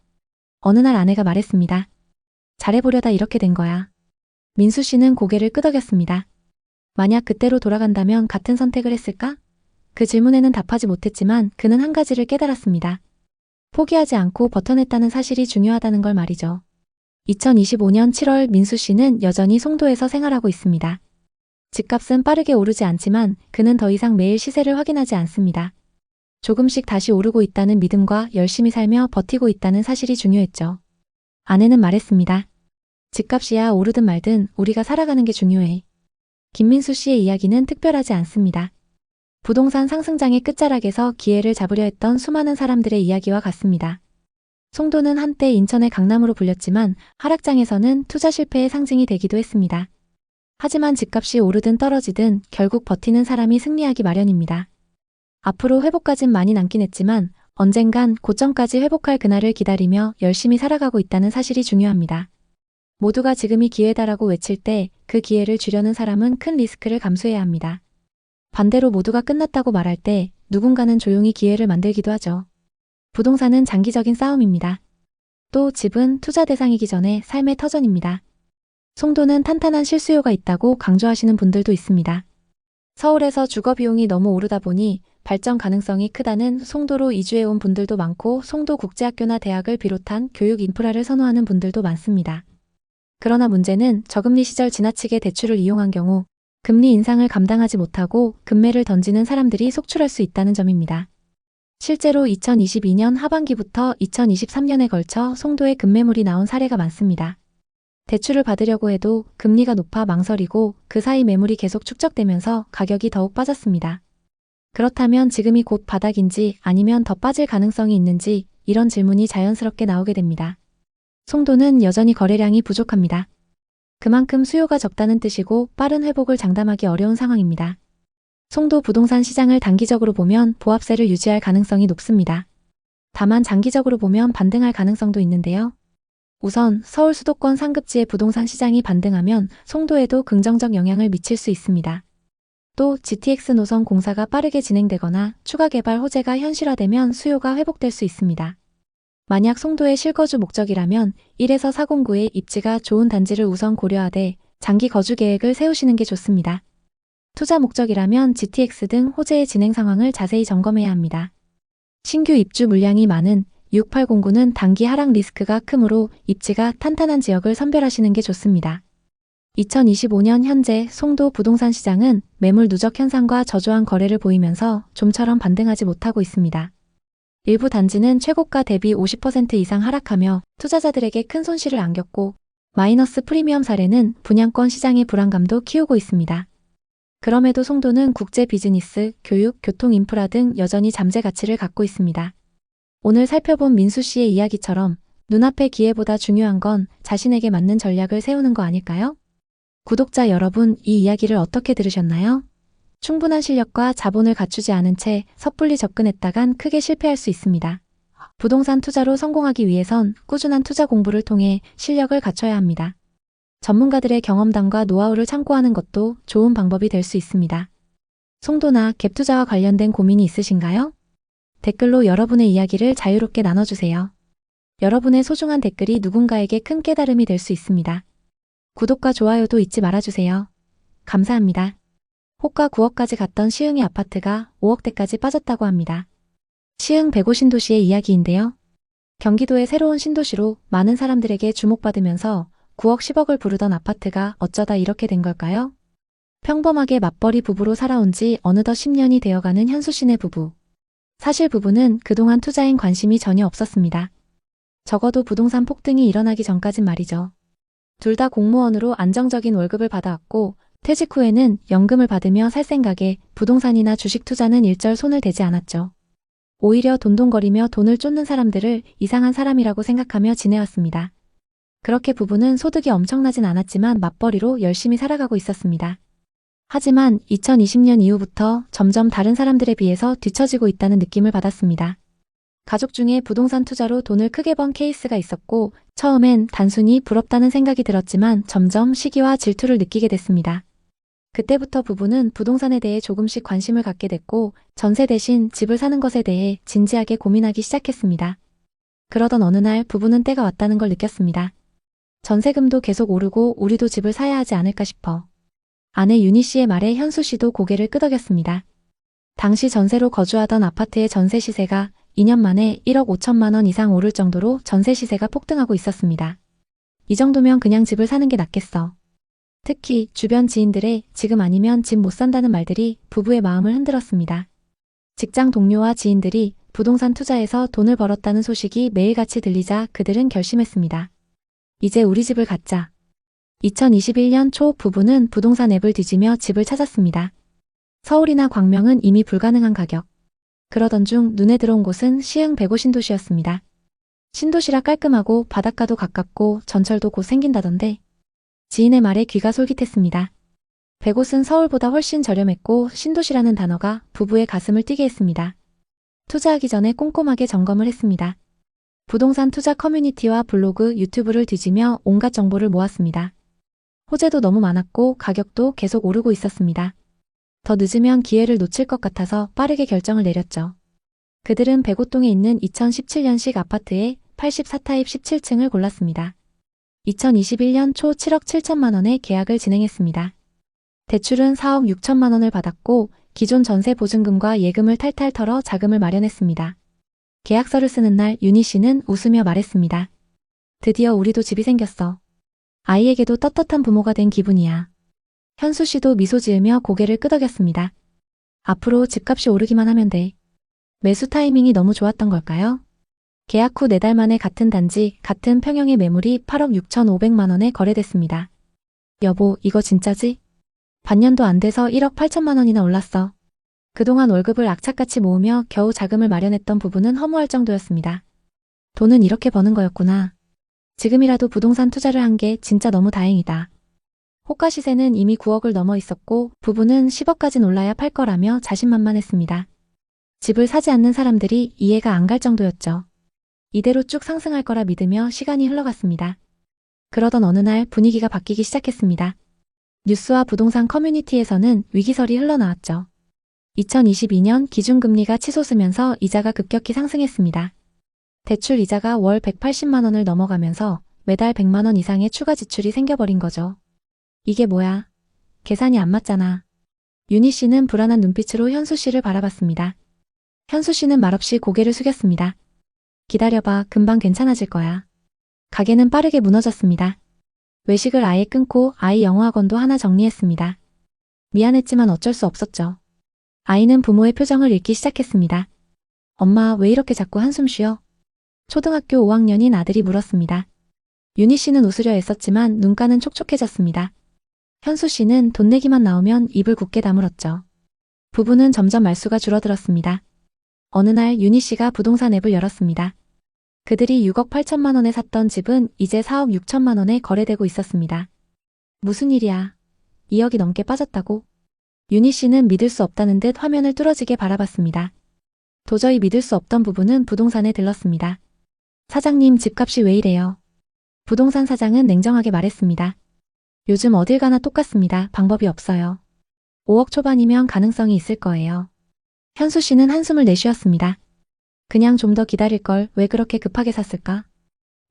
어느 날 아내가 말했습니다. 잘해보려다 이렇게 된 거야. 민수 씨는 고개를 끄덕였습니다. 만약 그때로 돌아간다면 같은 선택을 했을까? 그 질문에는 답하지 못했지만 그는 한 가지를 깨달았습니다. 포기하지 않고 버텨냈다는 사실이 중요하다는 걸 말이죠. 2025년 7월 민수 씨는 여전히 송도에서 생활하고 있습니다. 집값은 빠르게 오르지 않지만 그는 더 이상 매일 시세를 확인하지 않습니다. 조금씩 다시 오르고 있다는 믿음과 열심히 살며 버티고 있다는 사실이 중요했죠. 아내는 말했습니다. 집값이야 오르든 말든 우리가 살아가는 게 중요해. 김민수 씨의 이야기는 특별하지 않습니다. 부동산 상승장의 끝자락에서 기회를 잡으려 했던 수많은 사람들의 이야기와 같습니다. 송도는 한때 인천의 강남으로 불렸지만 하락장에서는 투자 실패의 상징이 되기도 했습니다. 하지만 집값이 오르든 떨어지든 결국 버티는 사람이 승리하기 마련입니다. 앞으로 회복까진 많이 남긴 했지만 언젠간 고점까지 회복할 그날을 기다리며 열심히 살아가고 있다는 사실이 중요합니다. 모두가 지금이 기회다라고 외칠 때 그 기회를 주려는 사람은 큰 리스크를 감수해야 합니다. 반대로 모두가 끝났다고 말할 때 누군가는 조용히 기회를 만들기도 하죠. 부동산은 장기적인 싸움입니다. 또 집은 투자 대상이기 전에 삶의 터전입니다. 송도는 탄탄한 실수요가 있다고 강조하시는 분들도 있습니다. 서울에서 주거 비용이 너무 오르다 보니 발전 가능성이 크다는 송도로 이주해온 분들도 많고 송도국제학교나 대학을 비롯한 교육 인프라를 선호하는 분들도 많습니다. 그러나 문제는 저금리 시절 지나치게 대출을 이용한 경우 금리 인상을 감당하지 못하고 금매를 던지는 사람들이 속출할 수 있다는 점입니다. 실제로 2022년 하반기부터 2023년에 걸쳐 송도에 급매물이 나온 사례가 많습니다. 대출을 받으려고 해도 금리가 높아 망설이고 그 사이 매물이 계속 축적되면서 가격이 더욱 빠졌습니다. 그렇다면 지금이 곧 바닥인지 아니면 더 빠질 가능성이 있는지 이런 질문이 자연스럽게 나오게 됩니다. 송도는 여전히 거래량이 부족합니다. 그만큼 수요가 적다는 뜻이고 빠른 회복을 장담하기 어려운 상황입니다. 송도 부동산 시장을 단기적으로 보면 보합세를 유지할 가능성이 높습니다. 다만 장기적으로 보면 반등할 가능성도 있는데요. 우선 서울 수도권 상급지의 부동산 시장이 반등하면 송도에도 긍정적 영향을 미칠 수 있습니다. 또 GTX 노선 공사가 빠르게 진행되거나 추가 개발 호재가 현실화되면 수요가 회복될 수 있습니다. 만약 송도의 실거주 목적이라면 1에서 409의 입지가 좋은 단지를 우선 고려하되 장기 거주 계획을 세우시는 게 좋습니다. 투자 목적이라면 GTX 등 호재의 진행 상황을 자세히 점검해야 합니다. 신규 입주 물량이 많은 6809는 단기 하락 리스크가 크므로 입지가 탄탄한 지역을 선별하시는 게 좋습니다. 2025년 현재 송도 부동산 시장은 매물 누적 현상과 저조한 거래를 보이면서 좀처럼 반등하지 못하고 있습니다. 일부 단지는 최고가 대비 50% 이상 하락하며 투자자들에게 큰 손실을 안겼고 마이너스 프리미엄 사례는 분양권 시장의 불안감도 키우고 있습니다. 그럼에도 송도는 국제 비즈니스, 교육, 교통 인프라 등 여전히 잠재 가치를 갖고 있습니다. 오늘 살펴본 민수 씨의 이야기처럼 눈앞의 기회보다 중요한 건 자신에게 맞는 전략을 세우는 거 아닐까요? 구독자 여러분, 이 이야기를 어떻게 들으셨나요? 충분한 실력과 자본을 갖추지 않은 채 섣불리 접근했다간 크게 실패할 수 있습니다. 부동산 투자로 성공하기 위해선 꾸준한 투자 공부를 통해 실력을 갖춰야 합니다. 전문가들의 경험담과 노하우를 참고하는 것도 좋은 방법이 될 수 있습니다. 송도나 갭 투자와 관련된 고민이 있으신가요? 댓글로 여러분의 이야기를 자유롭게 나눠주세요. 여러분의 소중한 댓글이 누군가에게 큰 깨달음이 될 수 있습니다. 구독과 좋아요도 잊지 말아주세요. 감사합니다. 호가 9억까지 갔던 시흥의 아파트가 5억대까지 빠졌다고 합니다. 시흥 105 신도시의 이야기인데요. 경기도의 새로운 신도시로 많은 사람들에게 주목받으면서 9억 10억을 부르던 아파트가 어쩌다 이렇게 된 걸까요? 평범하게 맞벌이 부부로 살아온 지 어느덧 10년이 되어가는 현수 씨네 부부. 사실 부부는 그동안 투자엔 관심이 전혀 없었습니다. 적어도 부동산 폭등이 일어나기 전까진 말이죠. 둘 다 공무원으로 안정적인 월급을 받아왔고 퇴직 후에는 연금을 받으며 살 생각에 부동산이나 주식 투자는 일절 손을 대지 않았죠. 오히려 돈돈거리며 돈을 쫓는 사람들을 이상한 사람이라고 생각하며 지내왔습니다. 그렇게 부부는 소득이 엄청나진 않았지만 맞벌이로 열심히 살아가고 있었습니다. 하지만 2020년 이후부터 점점 다른 사람들에 비해서 뒤처지고 있다는 느낌을 받았습니다. 가족 중에 부동산 투자로 돈을 크게 번 케이스가 있었고 처음엔 단순히 부럽다는 생각이 들었지만 점점 시기와 질투를 느끼게 됐습니다. 그때부터 부부는 부동산에 대해 조금씩 관심을 갖게 됐고 전세 대신 집을 사는 것에 대해 진지하게 고민하기 시작했습니다. 그러던 어느 날 부부는 때가 왔다는 걸 느꼈습니다. 전세금도 계속 오르고 우리도 집을 사야 하지 않을까 싶어. 아내 윤희 씨의 말에 현수 씨도 고개를 끄덕였습니다. 당시 전세로 거주하던 아파트의 전세 시세가 2년 만에 1억 5천만 원 이상 오를 정도로 전세 시세가 폭등하고 있었습니다. 이 정도면 그냥 집을 사는 게 낫겠어. 특히 주변 지인들의 지금 아니면 집 못 산다는 말들이 부부의 마음을 흔들었습니다. 직장 동료와 지인들이 부동산 투자에서 돈을 벌었다는 소식이 매일같이 들리자 그들은 결심했습니다. 이제 우리 집을 갖자. 2021년 초 부부는 부동산 앱을 뒤지며 집을 찾았습니다. 서울이나 광명은 이미 불가능한 가격. 그러던 중 눈에 들어온 곳은 시흥 105 신도시였습니다. 신도시라 깔끔하고 바닷가도 가깝고 전철도 곧 생긴다던데 지인의 말에 귀가 솔깃했습니다. 105은 서울보다 훨씬 저렴했고 신도시라는 단어가 부부의 가슴을 뛰게 했습니다. 투자하기 전에 꼼꼼하게 점검을 했습니다. 부동산 투자 커뮤니티와 블로그, 유튜브를 뒤지며 온갖 정보를 모았습니다. 호재도 너무 많았고 가격도 계속 오르고 있었습니다. 더 늦으면 기회를 놓칠 것 같아서 빠르게 결정을 내렸죠. 그들은 105동에 있는 2017년식 아파트의 84타입 17층을 골랐습니다. 2021년 초 7억 7천만 원에 계약을 진행했습니다. 대출은 4억 6천만 원을 받았고 기존 전세 보증금과 예금을 탈탈 털어 자금을 마련했습니다. 계약서를 쓰는 날 윤희 씨는 웃으며 말했습니다. 드디어 우리도 집이 생겼어. 아이에게도 떳떳한 부모가 된 기분이야. 현수 씨도 미소 지으며 고개를 끄덕였습니다. 앞으로 집값이 오르기만 하면 돼. 매수 타이밍이 너무 좋았던 걸까요? 계약 후 4달 만에 같은 단지, 같은 평형의 매물이 8억 6,500만 원에 거래됐습니다. 여보, 이거 진짜지? 반년도 안 돼서 1억 8천만 원이나 올랐어. 그동안 월급을 악착같이 모으며 겨우 자금을 마련했던 부부는 허무할 정도였습니다. 돈은 이렇게 버는 거였구나. 지금이라도 부동산 투자를 한 게 진짜 너무 다행이다. 호가 시세는 이미 9억을 넘어 있었고 부부는 10억까지 올라야 팔 거라며 자신만만했습니다. 집을 사지 않는 사람들이 이해가 안 갈 정도였죠. 이대로 쭉 상승할 거라 믿으며 시간이 흘러갔습니다. 그러던 어느 날 분위기가 바뀌기 시작했습니다. 뉴스와 부동산 커뮤니티에서는 위기설이 흘러나왔죠. 2022년 기준금리가 치솟으면서 이자가 급격히 상승했습니다. 대출 이자가 월 180만 원을 넘어가면서 매달 100만 원 이상의 추가 지출이 생겨버린 거죠. 이게 뭐야? 계산이 안 맞잖아. 윤희 씨는 불안한 눈빛으로 현수 씨를 바라봤습니다. 현수 씨는 말없이 고개를 숙였습니다. 기다려봐, 금방 괜찮아질 거야. 가게는 빠르게 무너졌습니다. 외식을 아예 끊고 아이 영어학원도 하나 정리했습니다. 미안했지만 어쩔 수 없었죠. 아이는 부모의 표정을 읽기 시작했습니다. 엄마, 왜 이렇게 자꾸 한숨 쉬어? 초등학교 5학년인 아들이 물었습니다. 윤희 씨는 웃으려 애썼지만 눈가는 촉촉해졌습니다. 현수 씨는 돈 내기만 나오면 입을 굳게 다물었죠. 부부는 점점 말수가 줄어들었습니다. 어느 날 윤희 씨가 부동산 앱을 열었습니다. 그들이 6억 8천만 원에 샀던 집은 이제 4억 6천만 원에 거래되고 있었습니다. 무슨 일이야? 2억이 넘게 빠졌다고? 윤희 씨는 믿을 수 없다는 듯 화면을 뚫어지게 바라봤습니다. 도저히 믿을 수 없던 부부는 부동산에 들렀습니다. 사장님, 집값이 왜 이래요? 부동산 사장은 냉정하게 말했습니다. 요즘 어딜 가나 똑같습니다. 방법이 없어요. 5억 초반이면 가능성이 있을 거예요. 현수 씨는 한숨을 내쉬었습니다. 그냥 좀 더 기다릴 걸 왜 그렇게 급하게 샀을까?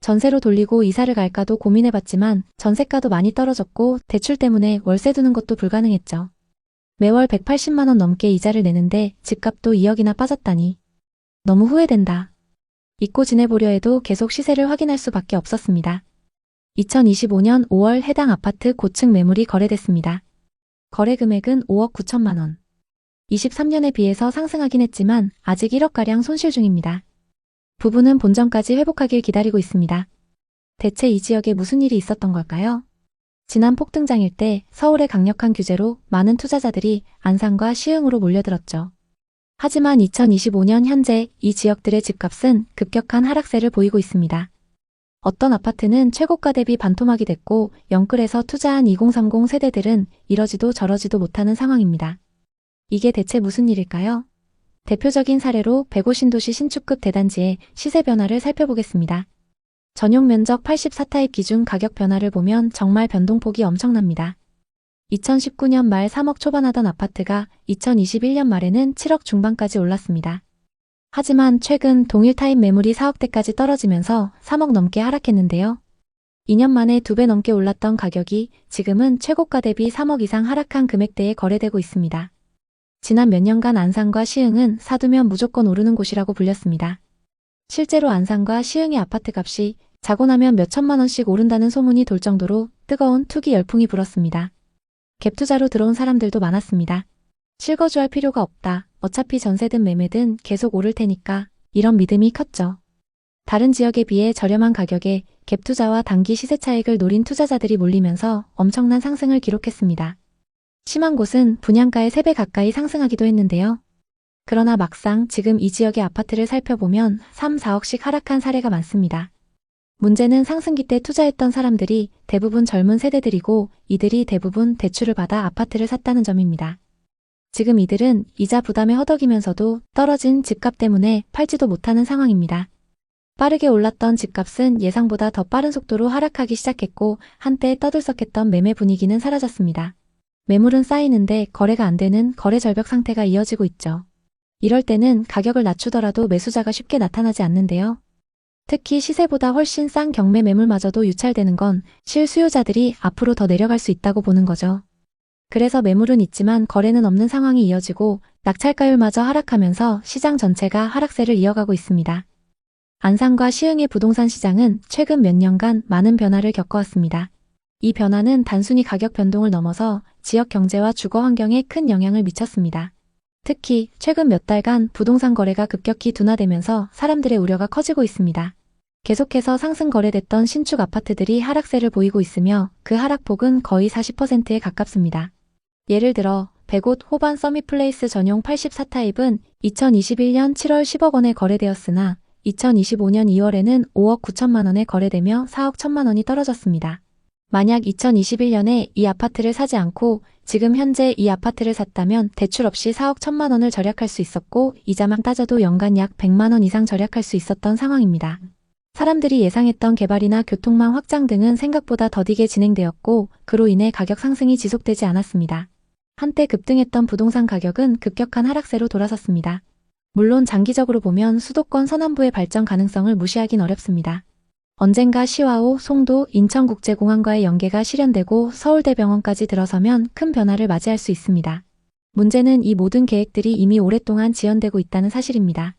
전세로 돌리고 이사를 갈까도 고민해봤지만 전세가도 많이 떨어졌고 대출 때문에 월세 두는 것도 불가능했죠. 매월 180만 원 넘게 이자를 내는데 집값도 2억이나 빠졌다니. 너무 후회된다. 잊고 지내보려 해도 계속 시세를 확인할 수밖에 없었습니다. 2025년 5월 해당 아파트 고층 매물이 거래됐습니다. 거래 금액은 5억 9천만 원. 23년에 비해서 상승하긴 했지만 아직 1억가량 손실 중입니다. 부부는 본전까지 회복하길 기다리고 있습니다. 대체 이 지역에 무슨 일이 있었던 걸까요? 지난 폭등장일 때 서울의 강력한 규제로 많은 투자자들이 안산과 시흥으로 몰려들었죠. 하지만 2025년 현재 이 지역들의 집값은 급격한 하락세를 보이고 있습니다. 어떤 아파트는 최고가 대비 반토막이 됐고 영끌에서 투자한 2030 세대들은 이러지도 저러지도 못하는 상황입니다. 이게 대체 무슨 일일까요? 대표적인 사례로 105신도시 신축급 대단지의 시세 변화를 살펴보겠습니다. 전용 면적 84타입 기준 가격 변화를 보면 정말 변동폭이 엄청납니다. 2019년 말 3억 초반 하던 아파트가 2021년 말에는 7억 중반까지 올랐습니다. 하지만 최근 동일 타입 매물이 4억대까지 떨어지면서 3억 넘게 하락했는데요. 2년 만에 2배 넘게 올랐던 가격이 지금은 최고가 대비 3억 이상 하락한 금액대에 거래되고 있습니다. 지난 몇 년간 안산과 시흥은 사두면 무조건 오르는 곳이라고 불렸습니다. 실제로 안산과 시흥의 아파트 값이 자고 나면 몇 천만 원씩 오른다는 소문이 돌 정도로 뜨거운 투기 열풍이 불었습니다. 갭 투자로 들어온 사람들도 많았습니다. 실거주할 필요가 없다. 어차피 전세든 매매든 계속 오를 테니까 이런 믿음이 컸죠. 다른 지역에 비해 저렴한 가격에 갭 투자와 단기 시세 차익을 노린 투자자들이 몰리면서 엄청난 상승을 기록했습니다. 심한 곳은 분양가의 3배 가까이 상승하기도 했는데요. 그러나 막상 지금 이 지역의 아파트를 살펴보면 3, 4억씩 하락한 사례가 많습니다. 문제는 상승기 때 투자했던 사람들이 대부분 젊은 세대들이고 이들이 대부분 대출을 받아 아파트를 샀다는 점입니다. 지금 이들은 이자 부담에 허덕이면서도 떨어진 집값 때문에 팔지도 못하는 상황입니다. 빠르게 올랐던 집값은 예상보다 더 빠른 속도로 하락하기 시작했고 한때 떠들썩했던 매매 분위기는 사라졌습니다. 매물은 쌓이는데 거래가 안 되는 거래 절벽 상태가 이어지고 있죠. 이럴 때는 가격을 낮추더라도 매수자가 쉽게 나타나지 않는데요. 특히 시세보다 훨씬 싼 경매 매물마저도 유찰되는 건 실수요자들이 앞으로 더 내려갈 수 있다고 보는 거죠. 그래서 매물은 있지만 거래는 없는 상황이 이어지고 낙찰가율마저 하락하면서 시장 전체가 하락세를 이어가고 있습니다. 안산과 시흥의 부동산 시장은 최근 몇 년간 많은 변화를 겪어왔습니다. 이 변화는 단순히 가격 변동을 넘어서 지역 경제와 주거 환경에 큰 영향을 미쳤습니다. 특히 최근 몇 달간 부동산 거래가 급격히 둔화되면서 사람들의 우려가 커지고 있습니다. 계속해서 상승 거래됐던 신축 아파트들이 하락세를 보이고 있으며 그 하락폭은 거의 40%에 가깝습니다. 예를 들어 100옷 호반 서밋플레이스 전용 84타입은 2021년 7월 10억 원에 거래되었으나 2025년 2월에는 5억 9천만 원에 거래되며 4억 1천만 원이 떨어졌습니다. 만약 2021년에 이 아파트를 사지 않고 지금 현재 이 아파트를 샀다면 대출 없이 4억 1천만 원을 절약할 수 있었고 이자만 따져도 연간 약 100만 원 이상 절약할 수 있었던 상황입니다. 사람들이 예상했던 개발이나 교통망 확장 등은 생각보다 더디게 진행되었고 그로 인해 가격 상승이 지속되지 않았습니다. 한때 급등했던 부동산 가격은 급격한 하락세로 돌아섰습니다. 물론 장기적으로 보면 수도권 서남부의 발전 가능성을 무시하긴 어렵습니다. 언젠가 시와오, 송도, 인천국제공항과의 연계가 실현되고 서울대병원까지 들어서면 큰 변화를 맞이할 수 있습니다. 문제는 이 모든 계획들이 이미 오랫동안 지연되고 있다는 사실입니다.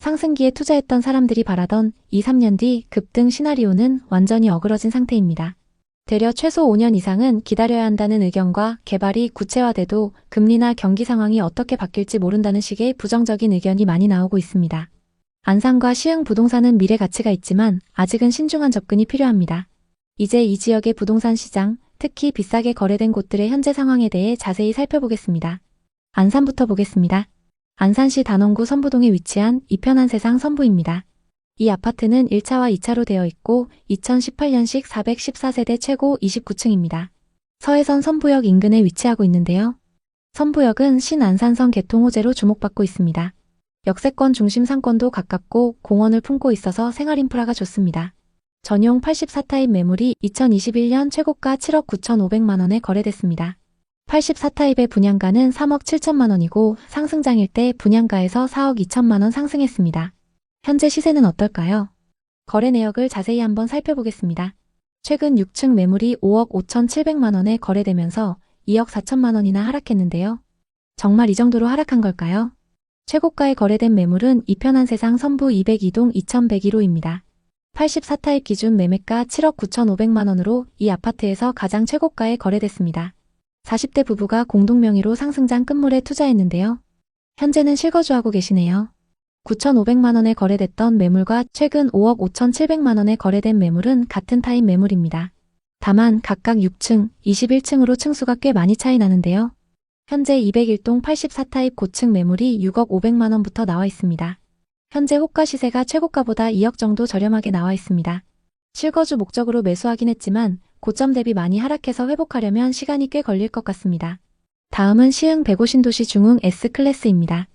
상승기에 투자했던 사람들이 바라던 2, 3년 뒤 급등 시나리오는 완전히 어그러진 상태입니다. 되려 최소 5년 이상은 기다려야 한다는 의견과 개발이 구체화돼도 금리나 경기 상황이 어떻게 바뀔지 모른다는 식의 부정적인 의견이 많이 나오고 있습니다. 안산과 시흥 부동산은 미래 가치가 있지만 아직은 신중한 접근이 필요합니다. 이제 이 지역의 부동산 시장, 특히 비싸게 거래된 곳들의 현재 상황에 대해 자세히 살펴보겠습니다. 안산부터 보겠습니다. 안산시 단원구 선부동에 위치한 이편한 세상 선부입니다. 이 아파트는 1차와 2차로 되어 있고 2018년식 414세대 최고 29층입니다. 서해선 선부역 인근에 위치하고 있는데요. 선부역은 신안산선 개통 호재로 주목받고 있습니다. 역세권 중심 상권도 가깝고 공원을 품고 있어서 생활 인프라가 좋습니다. 전용 84타입 매물이 2021년 최고가 7억 9,500만 원에 거래됐습니다. 84타입의 분양가는 3억 7천만 원이고 상승장일 때 분양가에서 4억 2천만 원 상승했습니다. 현재 시세는 어떨까요? 거래 내역을 자세히 한번 살펴보겠습니다. 최근 6층 매물이 5억 5,700만 원에 거래되면서 2억 4천만 원이나 하락했는데요. 정말 이 정도로 하락한 걸까요? 최고가에 거래된 매물은 이편한 세상 선부 202동 2101호입니다. 84타입 기준 매매가 7억 9,500만 원으로 이 아파트에서 가장 최고가에 거래됐습니다. 40대 부부가 공동명의로 상승장 끝물에 투자했는데요. 현재는 실거주하고 계시네요. 9,500만 원에 거래됐던 매물과 최근 5억 5,700만 원에 거래된 매물은 같은 타입 매물입니다. 다만 각각 6층, 21층으로 층수가 꽤 많이 차이 나는데요. 현재 201동 84타입 고층 매물이 6억 500만 원부터 나와 있습니다. 현재 호가 시세가 최고가보다 2억 정도 저렴하게 나와 있습니다. 실거주 목적으로 매수하긴 했지만 고점 대비 많이 하락해서 회복하려면 시간이 꽤 걸릴 것 같습니다. 다음은 시흥 105신도시 중흥 S클래스입니다.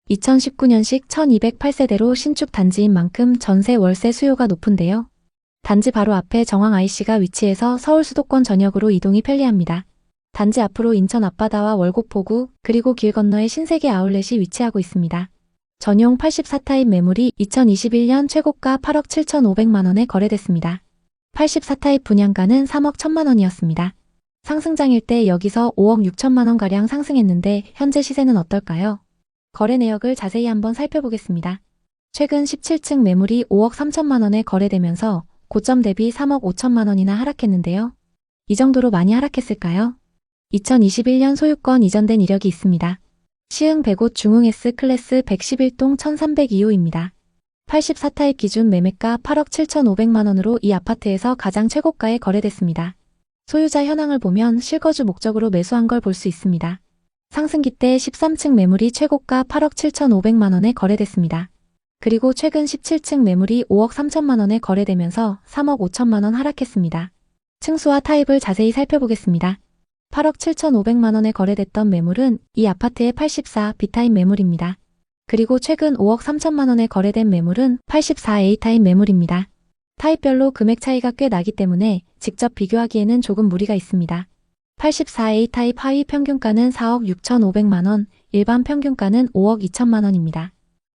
2019년식 1208세대로 신축 단지인 만큼 전세 월세 수요가 높은데요. 단지 바로 앞에 정왕 IC가 위치해서 서울 수도권 전역으로 이동이 편리합니다. 단지 앞으로 인천 앞바다와 월곡포구 그리고 길 건너에 신세계 아울렛이 위치하고 있습니다. 전용 84타입 매물이 2021년 최고가 8억 7,500만 원에 거래됐습니다. 84타입 분양가는 3억 1천만 원이었습니다. 상승장일 때 여기서 5억 6천만 원가량 상승했는데 현재 시세는 어떨까요? 거래 내역을 자세히 한번 살펴보겠습니다. 최근 17층 매물이 5억 3천만 원에 거래되면서 고점 대비 3억 5천만 원이나 하락했는데요. 이 정도로 많이 하락했을까요? 2021년 소유권 이전된 이력이 있습니다. 시흥 105 중흥 S클래스 111동 1302호입니다. 84타입 기준 매매가 8억 7,500만 원으로 이 아파트에서 가장 최고가에 거래됐습니다. 소유자 현황을 보면 실거주 목적으로 매수한 걸 볼 수 있습니다. 상승기 때 13층 매물이 최고가 8억 7,500만 원에 거래됐습니다. 그리고 최근 17층 매물이 5억 3천만 원에 거래되면서 3억 5천만 원 하락했습니다. 층수와 타입을 자세히 살펴보겠습니다. 8억 7,500만 원에 거래됐던 매물은 이 아파트의 84 B타입 매물입니다. 그리고 최근 5억 3천만 원에 거래된 매물은 84 A타입 매물입니다. 타입별로 금액 차이가 꽤 나기 때문에 직접 비교하기에는 조금 무리가 있습니다. 84A 타입 하위 평균가는 4억 6,500만 원, 일반 평균가는 5억 2천만 원입니다.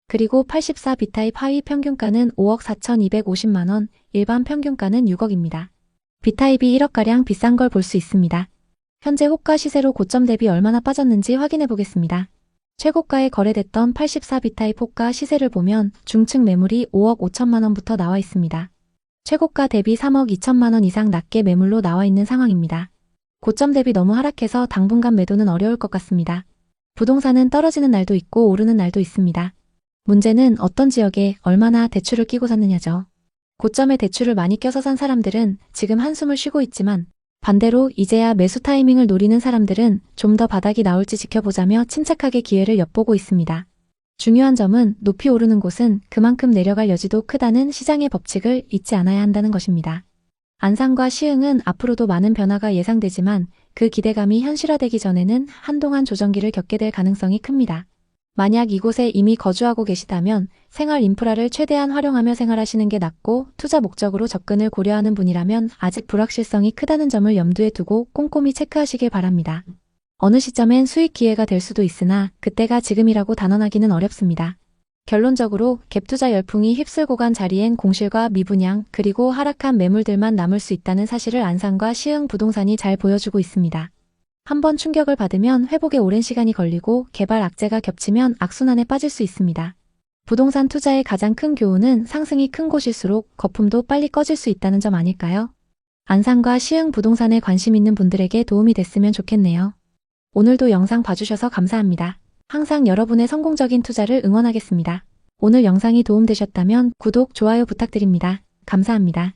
그리고 84B 타입 하위 평균가는 5억 4,250만 원, 일반 평균가는 6억입니다. B타입이 1억가량 비싼 걸 볼 수 있습니다. 현재 호가 시세로 고점 대비 얼마나 빠졌는지 확인해 보겠습니다. 최고가에 거래됐던 84B 타입 호가 시세를 보면 중층 매물이 5억 5천만 원부터 나와 있습니다. 최고가 대비 3억 2천만 원 이상 낮게 매물로 나와 있는 상황입니다. 고점 대비 너무 하락해서 당분간 매도는 어려울 것 같습니다. 부동산은 떨어지는 날도 있고 오르는 날도 있습니다. 문제는 어떤 지역에 얼마나 대출을 끼고 샀느냐죠. 고점에 대출을 많이 껴서 산 사람들은 지금 한숨을 쉬고 있지만 반대로 이제야 매수 타이밍을 노리는 사람들은 좀 더 바닥이 나올지 지켜보자며 침착하게 기회를 엿보고 있습니다. 중요한 점은 높이 오르는 곳은 그만큼 내려갈 여지도 크다는 시장의 법칙을 잊지 않아야 한다는 것입니다. 안산과 시흥은 앞으로도 많은 변화가 예상되지만 그 기대감이 현실화되기 전에는 한동안 조정기를 겪게 될 가능성이 큽니다. 만약 이곳에 이미 거주하고 계시다면 생활 인프라를 최대한 활용하며 생활하시는 게 낫고 투자 목적으로 접근을 고려하는 분이라면 아직 불확실성이 크다는 점을 염두에 두고 꼼꼼히 체크하시길 바랍니다. 어느 시점엔 수익 기회가 될 수도 있으나 그때가 지금이라고 단언하기는 어렵습니다. 결론적으로 갭투자 열풍이 휩쓸고 간 자리엔 공실과 미분양 그리고 하락한 매물들만 남을 수 있다는 사실을 안산과 시흥 부동산이 잘 보여주고 있습니다. 한번 충격을 받으면 회복에 오랜 시간이 걸리고 개발 악재가 겹치면 악순환에 빠질 수 있습니다. 부동산 투자의 가장 큰 교훈은 상승이 큰 곳일수록 거품도 빨리 꺼질 수 있다는 점 아닐까요? 안산과 시흥 부동산에 관심 있는 분들에게 도움이 됐으면 좋겠네요. 오늘도 영상 봐주셔서 감사합니다. 항상 여러분의 성공적인 투자를 응원하겠습니다. 오늘 영상이 도움되셨다면 구독, 좋아요 부탁드립니다. 감사합니다.